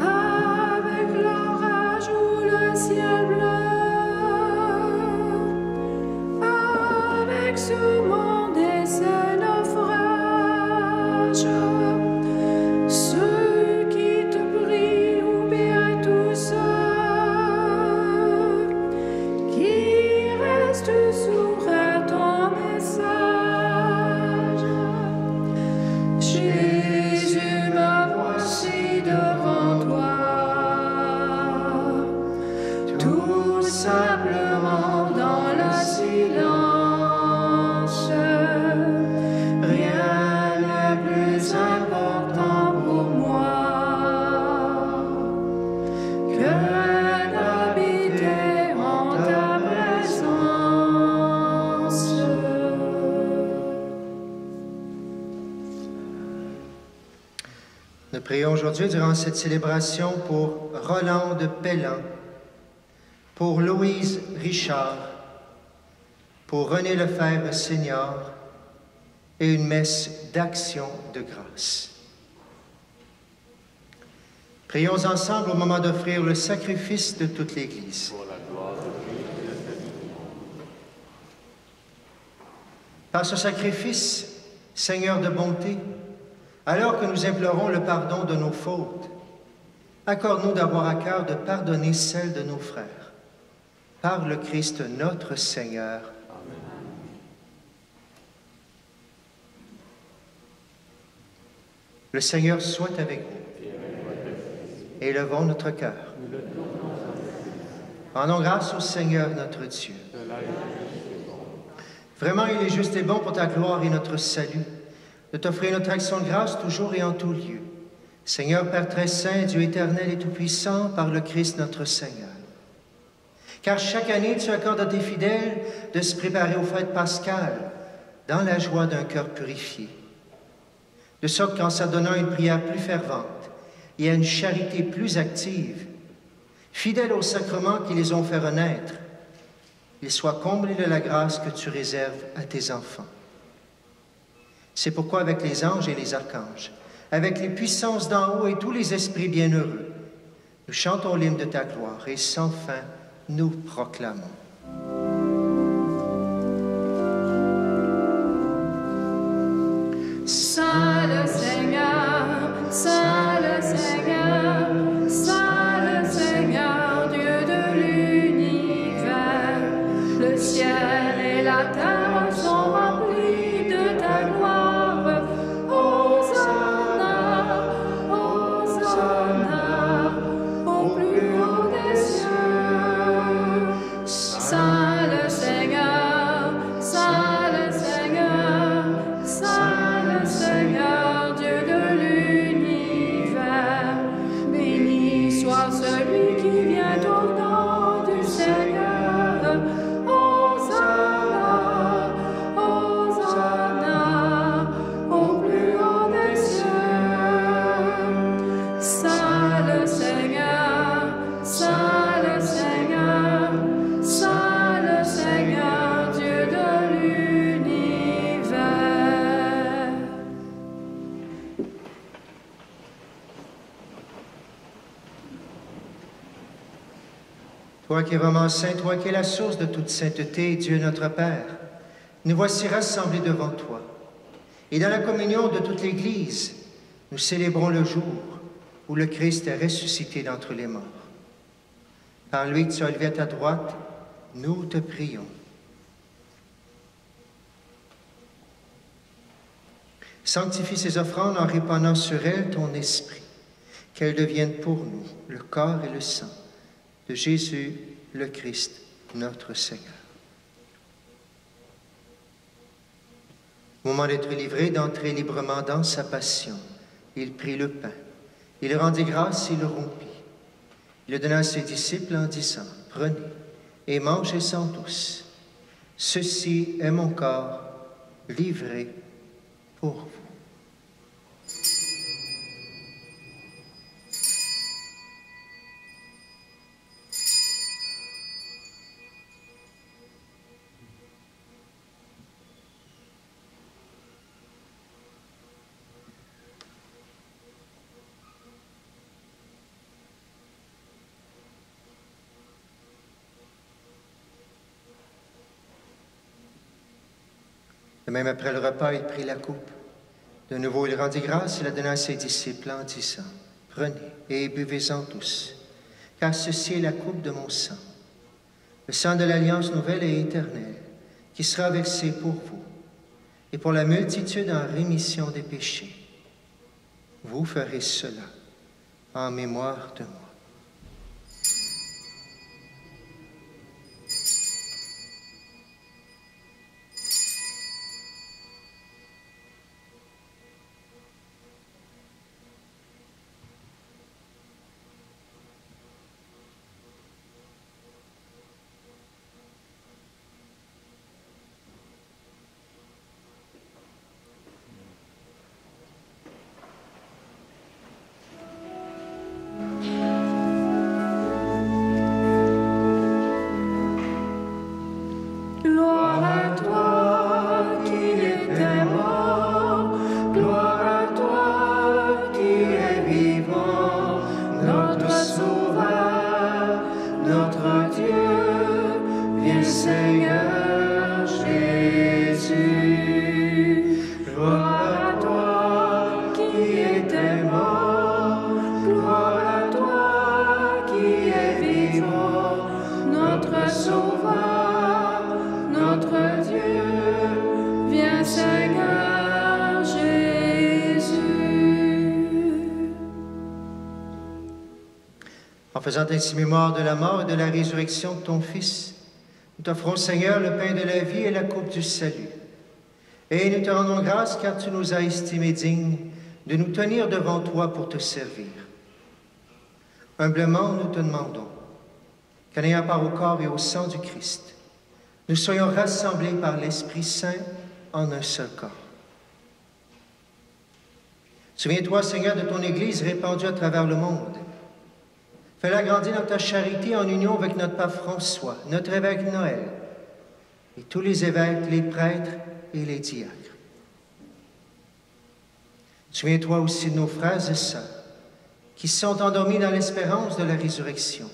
avec l'orage ou le ciel bleu, avec ce monde et ses naufrages. Ceux qui te prient ou bien tous ceux qui restent sourds à ton message. Jésus, me voici devant toi, tout simplement dans le silence. Rien n'est plus important pour moi que d'habiter en ta présence. Nous prions aujourd'hui durant cette célébration pour Rolande Pellan, pour Louise Richard, pour René Lefebvre Senior et une messe d'action de grâce. Prions ensemble au moment d'offrir le sacrifice de toute l'Église. Par ce sacrifice, Seigneur de bonté, alors que nous implorons le pardon de nos fautes, accorde-nous d'avoir à cœur de pardonner celles de nos frères. Par le Christ notre Seigneur. Amen. Le Seigneur soit avec vous. Élevons notre cœur. Rendons grâce au Seigneur notre Dieu. Vraiment, il est juste et bon pour ta gloire et notre salut de t'offrir notre action de grâce toujours et en tout lieu. Seigneur, Père très saint, Dieu éternel et tout-puissant, par le Christ notre Seigneur. Car chaque année, tu accordes à tes fidèles de se préparer aux fêtes pascales dans la joie d'un cœur purifié. De sorte qu'en s'adonnant à une prière plus fervente et à une charité plus active, fidèles aux sacrements qui les ont fait renaître, ils soient comblés de la grâce que tu réserves à tes enfants. C'est pourquoi avec les anges et les archanges, avec les puissances d'en haut et tous les esprits bienheureux, nous chantons l'hymne de ta gloire et sans fin, nous proclamons. Saint le Seigneur, Saint le Seigneur, Saint le Seigneur, Dieu de l'univers, le ciel et la terre sont remplis de ta Toi qui es vraiment saint, toi qui es la source de toute sainteté, Dieu notre Père, nous voici rassemblés devant toi. Et dans la communion de toute l'Église, nous célébrons le jour où le Christ est ressuscité d'entre les morts. Par lui que tu as élevé à ta droite, nous te prions. Sanctifie ces offrandes en répandant sur elles ton esprit, qu'elles deviennent pour nous le corps et le sang de Jésus, le Christ, notre Seigneur. Au moment d'être livré, d'entrer librement dans sa passion, il prit le pain, il rendit grâce et le rompit. Il le donna à ses disciples en disant, « Prenez et mangez-en tous. Ceci est mon corps livré pour vous. » De même, après le repas, il prit la coupe. De nouveau, il rendit grâce et la donna à ses disciples en disant, « Prenez et buvez-en tous, car ceci est la coupe de mon sang, le sang de l'alliance nouvelle et éternelle, qui sera versé pour vous et pour la multitude en rémission des péchés. Vous ferez cela en mémoire de moi. » En faisant ainsi mémoire de la mort et de la résurrection de ton Fils, nous t'offrons, Seigneur, le pain de la vie et la coupe du salut. Et nous te rendons grâce car tu nous as estimés dignes de nous tenir devant toi pour te servir. Humblement, nous te demandons qu'en ayant part au corps et au sang du Christ, nous soyons rassemblés par l'Esprit Saint en un seul corps. Souviens-toi, Seigneur, de ton Église répandue à travers le monde. Fais-la grandir dans ta charité en union avec notre pape François, notre évêque Noël, et tous les évêques, les prêtres et les diacres. Souviens-toi aussi de nos frères et sœurs qui sont endormis dans l'espérance de la résurrection.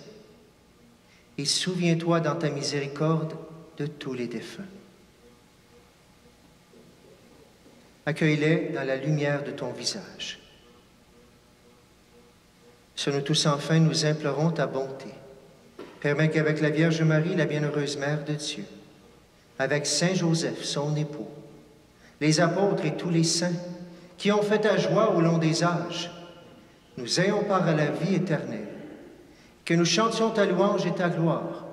Et souviens-toi dans ta miséricorde de tous les défunts. Accueille-les dans la lumière de ton visage. Sur nous tous, enfin, nous implorons ta bonté. Permets qu'avec la Vierge Marie, la bienheureuse Mère de Dieu, avec Saint Joseph, son époux, les apôtres et tous les saints qui ont fait ta joie au long des âges, nous ayons part à la vie éternelle, que nous chantions ta louange et ta gloire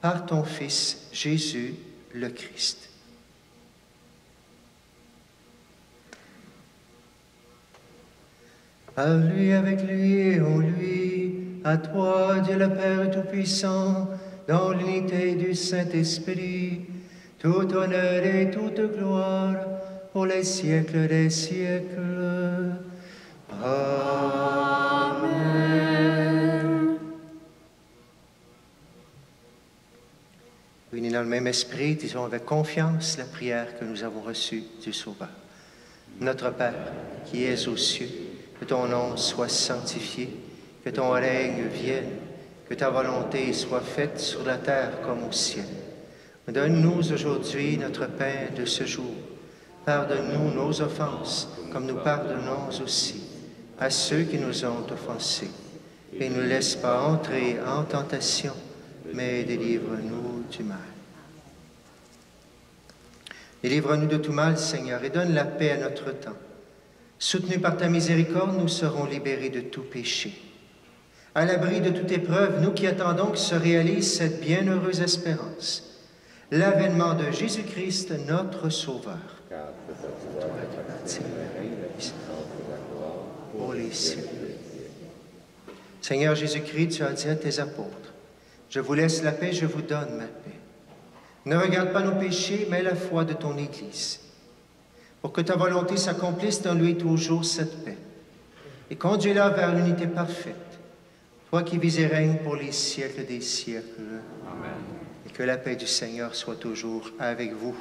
par ton Fils, Jésus le Christ. À lui, avec lui et en lui, à toi, Dieu le Père Tout-Puissant, dans l'unité du Saint-Esprit, tout honneur et toute gloire pour les siècles des siècles. Amen. Unis dans le même esprit, disons avec confiance la prière que nous avons reçue du Sauveur. Notre Père, qui es aux cieux, que ton nom soit sanctifié, que ton règne vienne, Que ta volonté soit faite sur la terre comme au ciel. Donne-nous aujourd'hui notre pain de ce jour. Pardonne-nous nos offenses, comme nous pardonnons aussi à ceux qui nous ont offensés. Et ne laisse pas entrer en tentation, mais délivre-nous du mal. Délivre-nous de tout mal, Seigneur, et donne la paix à notre temps. Soutenus par ta miséricorde, nous serons libérés de tout péché. À l'abri de toute épreuve, nous qui attendons que se réalise cette bienheureuse espérance, l'avènement de Jésus-Christ, notre Sauveur. Pour les siècles. Seigneur Jésus-Christ, tu as dit à tes apôtres, « Je vous laisse la paix, je vous donne ma paix. Ne regarde pas nos péchés, mais la foi de ton Église. Pour que ta volonté s'accomplisse, donne-lui toujours cette paix. Et conduis-la vers l'unité parfaite. Toi qui vis et règnes pour les siècles des siècles. Amen. Et que la paix du Seigneur soit toujours avec vous.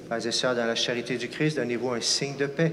Frères et sœurs, dans la charité du Christ, donnez-vous un signe de paix.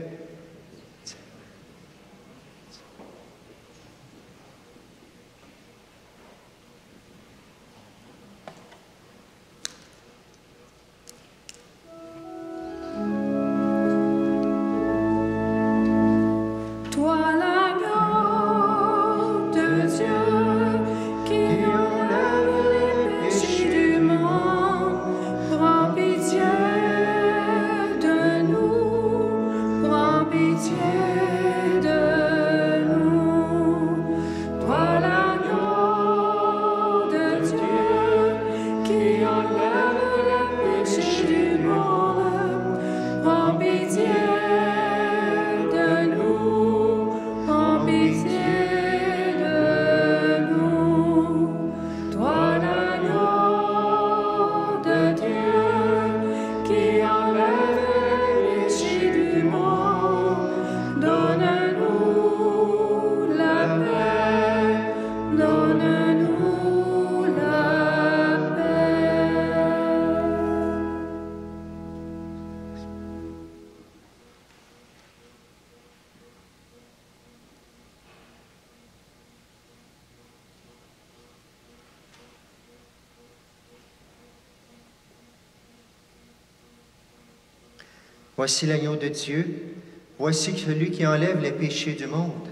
Voici l'agneau de Dieu, voici celui qui enlève les péchés du monde.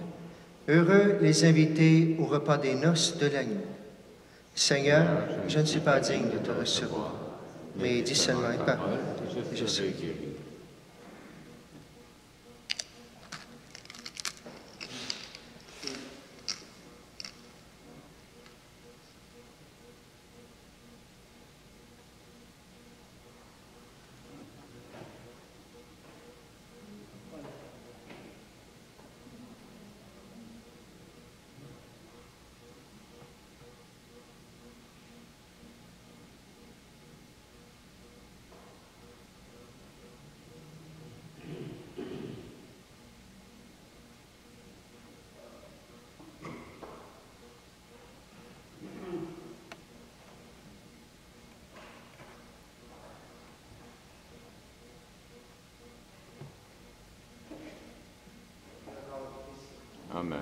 Heureux les invités au repas des noces de l'agneau. Seigneur, je ne suis pas digne de te recevoir, mais dis seulement une parole, et je serai guéri. Amen.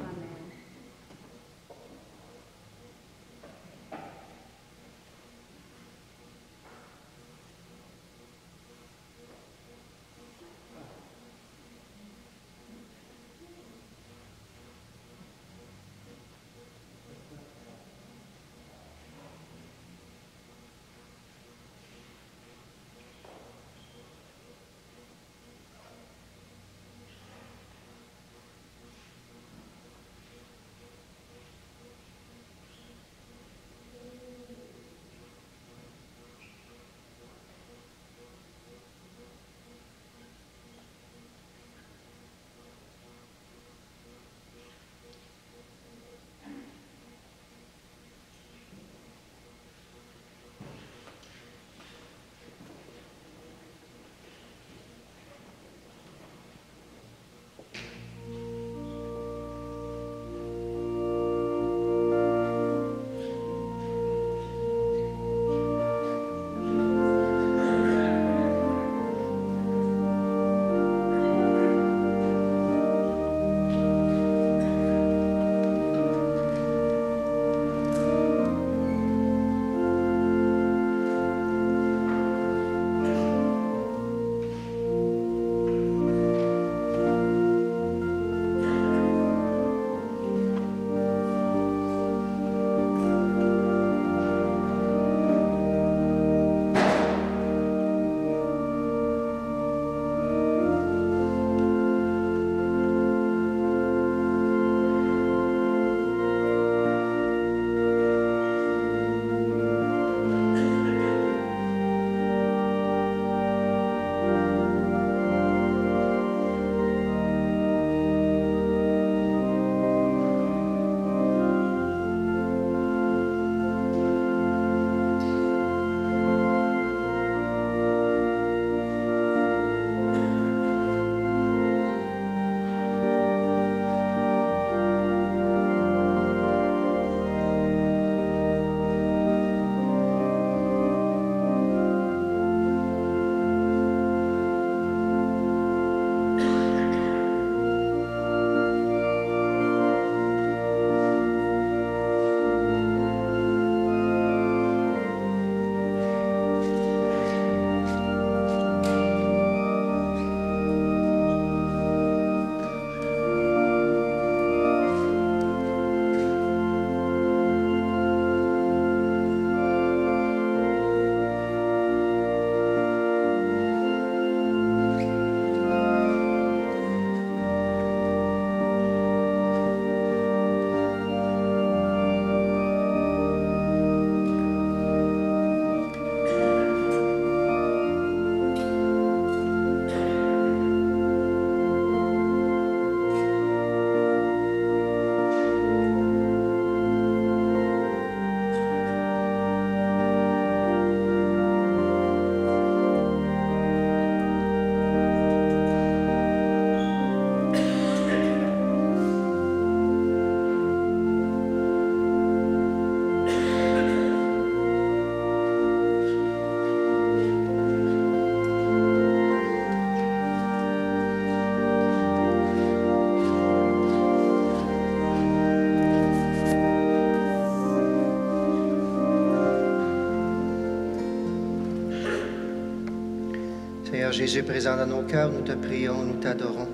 Seigneur Jésus, présent dans nos cœurs, nous te prions, nous t'adorons.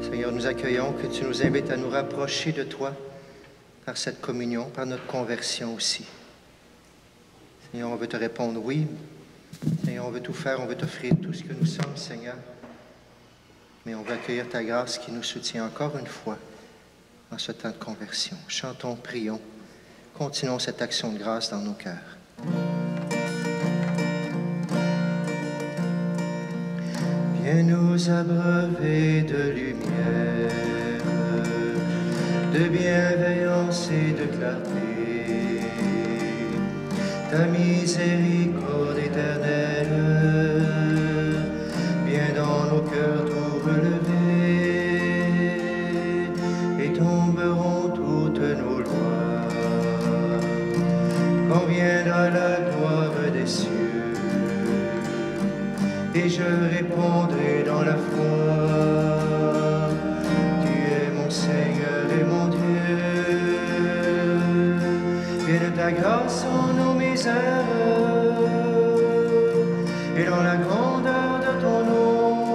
Seigneur, nous accueillons que tu nous invites à nous rapprocher de toi par cette communion, par notre conversion aussi. Seigneur, on veut te répondre oui. Seigneur, on veut tout faire, on veut t'offrir tout ce que nous sommes, Seigneur. Mais on veut accueillir ta grâce qui nous soutient encore une fois en ce temps de conversion. Chantons, prions, continuons cette action de grâce dans nos cœurs. Viens nous abreuver de lumière, de bienveillance et de clarté. Ta miséricorde éternelle, viens dans nos cœurs tout relever, et tomberont toutes nos lois, quand viendra la gloire des cieux. Et je répondrai dans la foi, tu es mon Seigneur et mon Dieu. Viens de ta grâce en nos misères, et dans la grandeur de ton nom,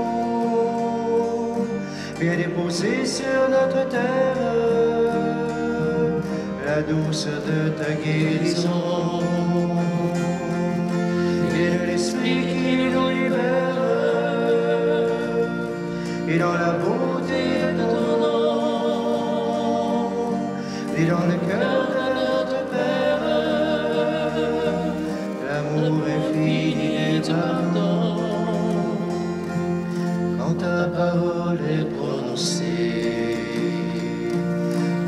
viens déposer sur notre terre la douceur de ta guérison. Viens de l'Esprit qui nous libère, et dans la beauté de ton nom, et dans le cœur de notre Père, l'amour infini du pardon. Quand ta parole est prononcée,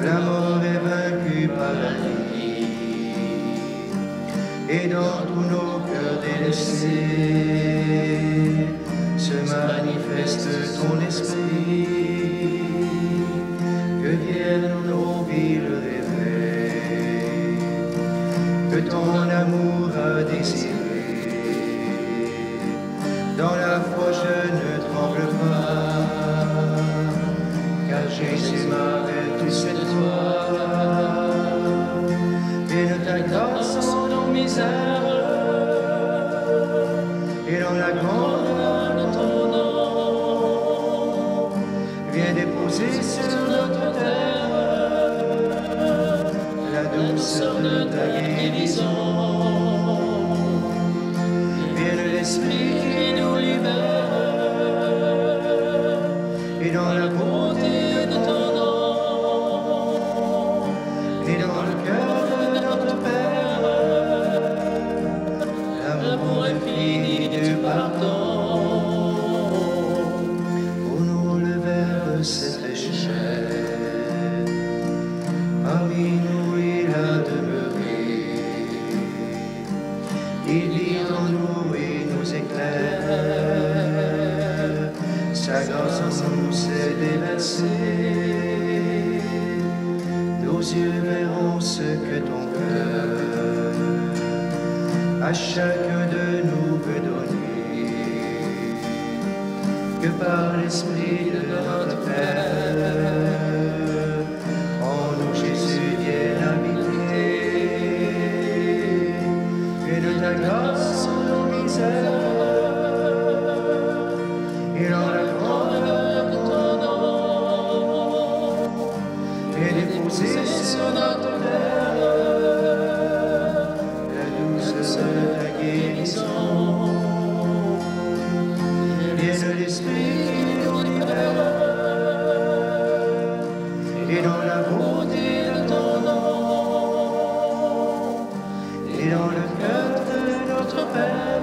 la mort est vaincue par la vie, et dans tous nos cœurs délaissés se manifeste ton esprit. Que viennent nos villes rêver, que ton amour a désiré. Dans la foi je ne tremble pas, car Jésus m'arrête, c'est de toi. Et de ta grâce en nos misères, et dans la grandeur de ton nom, viens déposer sur notre terre la douceur de ta guérison. Viens de l'Esprit qui nous libère, et dans la beauté de ton nom, et dans le cœur de notre Père, l'amour infini du pardon. Pour nous le Verbe s'est très cher, parmi nous il a demeuré. Il vit en nous et nous éclaire, sa grâce en nous s'est déversée. Nos yeux verront ce que ton cœur à chacun de nous veut donner, que par l'Esprit de notre Père, en nous Jésus vienne habiter. Et de ta grâce en nos misères, et dans la grandeur de ton nom, et déposer sur notre terre la douceur de ta guérison. Viens de l'Esprit qui nous libère, et dans la beauté de ton nom, et dans le cœur de notre Père,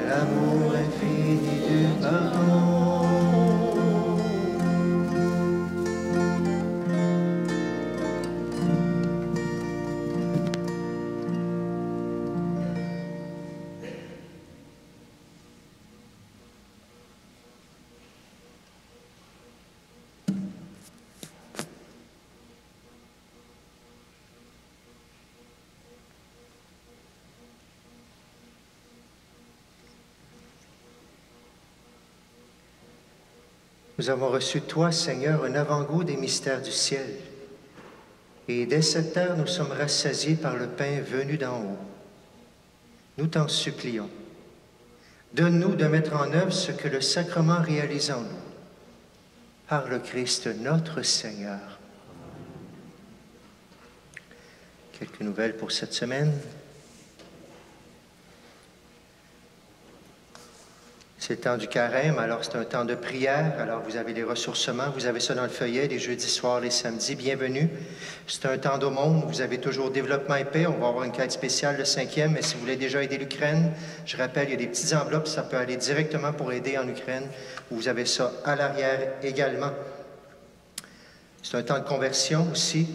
l'amour infini du pardon. Nous avons reçu de toi, Seigneur, un avant-goût des mystères du ciel. Et dès cette heure, nous sommes rassasiés par le pain venu d'en haut. Nous t'en supplions. Donne-nous de mettre en œuvre ce que le sacrement réalise en nous. Par le Christ notre Seigneur. Quelques nouvelles pour cette semaine. C'est le temps du carême, alors c'est un temps de prière. Alors vous avez les ressourcements, vous avez ça dans le feuillet, les jeudis soirs, les samedis. Bienvenue. C'est un temps d'aumône, vous avez toujours développement et paix. On va avoir une quête spéciale le 5e, mais si vous voulez déjà aider l'Ukraine, je rappelle, il y a des petites enveloppes, ça peut aller directement pour aider en Ukraine. Vous avez ça à l'arrière également. C'est un temps de conversion aussi.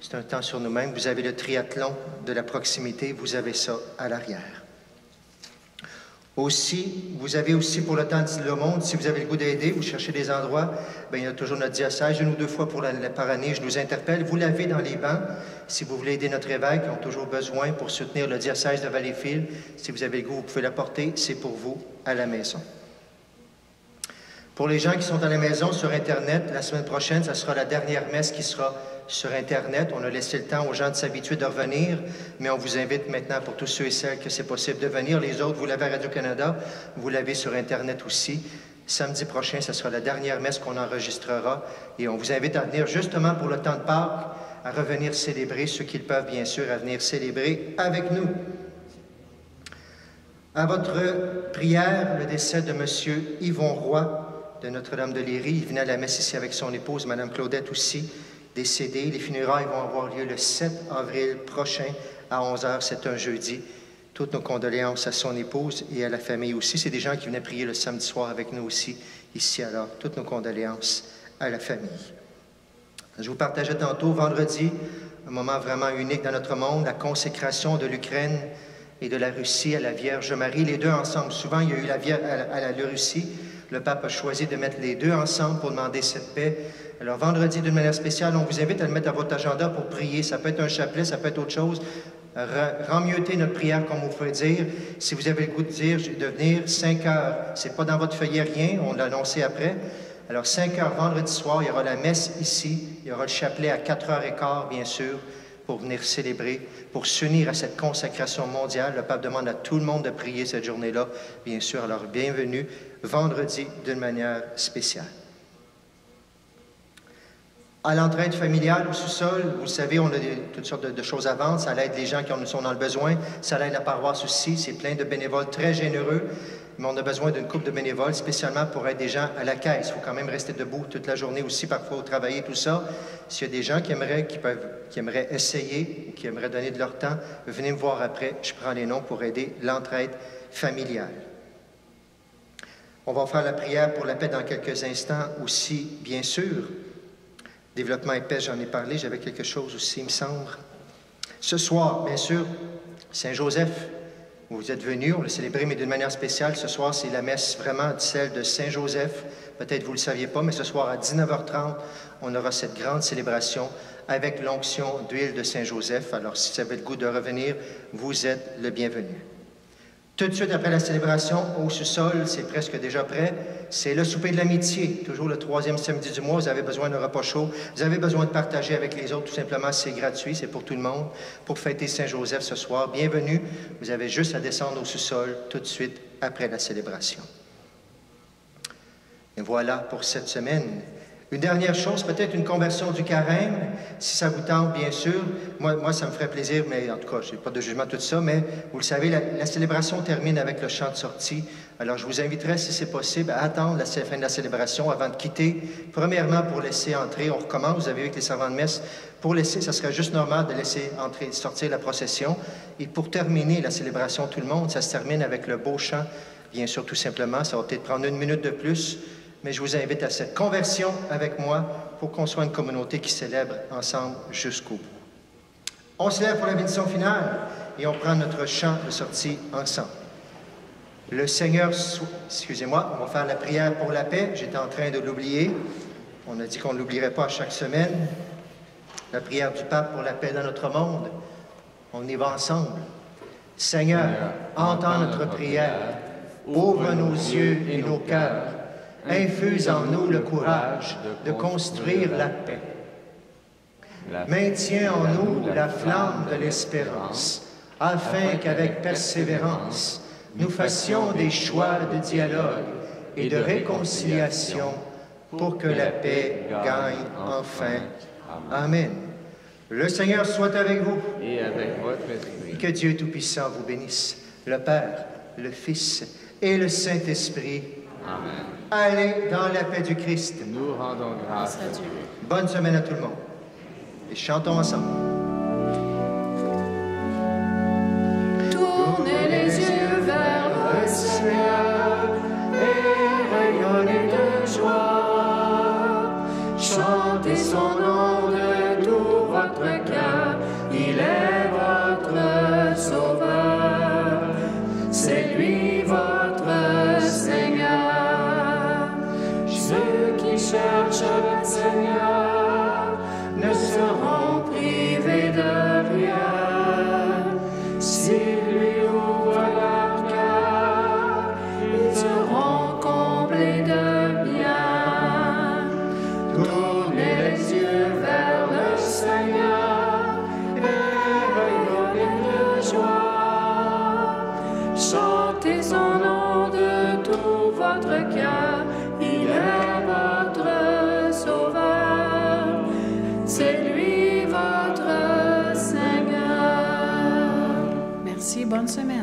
C'est un temps sur nous-mêmes. Vous avez le triathlon de la proximité. Vous avez ça à l'arrière. Aussi, vous avez aussi pour le temps de l'aumône, si vous avez le goût d'aider, vous cherchez des endroits, bien, il y a toujours notre diocèse, 1 ou 2 fois par année, je nous interpelle. Vous l'avez dans les bancs. Si vous voulez aider notre évêque, ils ont toujours besoin pour soutenir le diocèse de Valleyfield. Si vous avez le goût, vous pouvez l'apporter. C'est pour vous à la maison. Pour les gens qui sont à la maison sur Internet, la semaine prochaine, ça sera la dernière messe qui sera sur Internet. On a laissé le temps aux gens de s'habituer de revenir, mais on vous invite maintenant, pour tous ceux et celles que c'est possible de venir. Les autres, vous l'avez à Radio-Canada, vous l'avez sur Internet aussi. Samedi prochain, ce sera la dernière messe qu'on enregistrera et on vous invite à venir justement pour le temps de Pâques, à revenir célébrer, ceux qui le peuvent bien sûr, à venir célébrer avec nous. À votre prière, le décès de M. Yvon Roy, de Notre-Dame de Léry. Il venait à la messe ici avec son épouse, Mme Claudette aussi, décédée. Les funérailles vont avoir lieu le 7 avril prochain à 11h. C'est un jeudi. Toutes nos condoléances à son épouse et à la famille aussi. C'est des gens qui venaient prier le samedi soir avec nous aussi, ici. Alors, toutes nos condoléances à la famille. Je vous partageais tantôt, vendredi, un moment vraiment unique dans notre monde, la consécration de l'Ukraine et de la Russie à la Vierge Marie. Les deux ensemble. Souvent, il y a eu la Russie. Le pape a choisi de mettre les deux ensemble pour demander cette paix. Alors, vendredi, d'une manière spéciale, on vous invite à le mettre à votre agenda pour prier. Ça peut être un chapelet, ça peut être autre chose. Remieuter notre prière, comme on peut dire. Si vous avez le goût de venir, 5 heures. C'est pas dans votre feuillet rien, on l'a annoncé après. Alors, 5 heures vendredi soir, il y aura la messe ici. Il y aura le chapelet à 4h15, bien sûr, pour venir célébrer, pour s'unir à cette consacration mondiale. Le pape demande à tout le monde de prier cette journée-là, bien sûr. Alors, bienvenue vendredi d'une manière spéciale. À l'entraide familiale, au sous-sol, vous le savez, on a toutes sortes de choses à vendre. Ça aide les gens qui sont dans le besoin. Ça aide la paroisse aussi. C'est plein de bénévoles très généreux. Mais on a besoin d'une couple de bénévoles, spécialement pour aider des gens à la caisse. Il faut quand même rester debout toute la journée aussi, parfois, au travailler, tout ça. S'il y a des gens qui aimeraient essayer ou qui aimeraient donner de leur temps, venez me voir après. Je prends les noms pour aider l'entraide familiale. On va faire la prière pour la paix dans quelques instants aussi, bien sûr. Développement et paix, j'en ai parlé, j'avais quelque chose aussi, il me semble. Ce soir, bien sûr, Saint-Joseph, vous êtes venus, on l'a célébré, mais d'une manière spéciale. Ce soir, c'est la messe vraiment celle de Saint-Joseph. Peut-être vous ne le saviez pas, mais ce soir à 19h30, on aura cette grande célébration avec l'onction d'huile de Saint-Joseph. Alors, si vous avez le goût de revenir, vous êtes le bienvenu. Tout de suite après la célébration, au sous-sol, c'est presque déjà prêt, c'est le souper de l'amitié. Toujours le 3e samedi du mois, vous avez besoin d'un repas chaud. Vous avez besoin de partager avec les autres, tout simplement, c'est gratuit, c'est pour tout le monde. Pour fêter Saint-Joseph ce soir, bienvenue. Vous avez juste à descendre au sous-sol tout de suite après la célébration. Et voilà pour cette semaine. Une dernière chose, peut-être une conversion du carême, si ça vous tente, bien sûr. Moi, ça me ferait plaisir, mais en tout cas, je n'ai pas de jugement tout ça, mais vous le savez, la célébration termine avec le chant de sortie. Alors, je vous inviterai, si c'est possible, à attendre la fin de la célébration avant de quitter. Premièrement, pour laisser entrer, on recommence, vous avez vu avec les servants de messe, pour laisser, ça serait juste normal de laisser entrer, sortir la procession. Et pour terminer la célébration, tout le monde, ça se termine avec le beau chant, bien sûr, tout simplement. Ça va peut-être prendre 1 minute de plus. Mais je vous invite à cette conversion avec moi pour qu'on soit une communauté qui célèbre ensemble jusqu'au bout. On se lève pour la bénédiction finale et on prend notre chant de sortie ensemble. Le Seigneur, excusez-moi, on va faire la prière pour la paix. J'étais en train de l'oublier. On a dit qu'on ne l'oublierait pas à chaque semaine. La prière du Pape pour la paix dans notre monde. On y va ensemble. Seigneur, entends notre prière. Ouvre nos yeux et nos cœurs. Infuse en nous le courage de construire la paix. Maintiens en nous la flamme de l'espérance, afin qu'avec persévérance, nous fassions des choix de dialogue et de réconciliation pour que la paix gagne enfin. Amen. Le Seigneur soit avec vous. Et avec votre esprit. Que Dieu Tout-Puissant vous bénisse, le Père, le Fils et le Saint-Esprit. Amen. Allez dans la paix du Christ. Nous rendons grâce à Dieu. Bonne semaine à tout le monde. Et chantons ensemble. Tournez les yeux vers le Seigneur et rayonnez de joie. Chantez son nom de tout votre cœur, il est votre Sauveur. C'est lui votre Seigneur. Ceux qui cherchent le Seigneur ne seront privés de rien. S'ils lui ouvrent leur cœur, ils seront comblés de bien. Tournez les yeux vers le Seigneur et rayonnez de joie. Chantez son nom de tout votre cœur, il est votre Sauveur. C'est lui votre Seigneur. Merci, bonne semaine.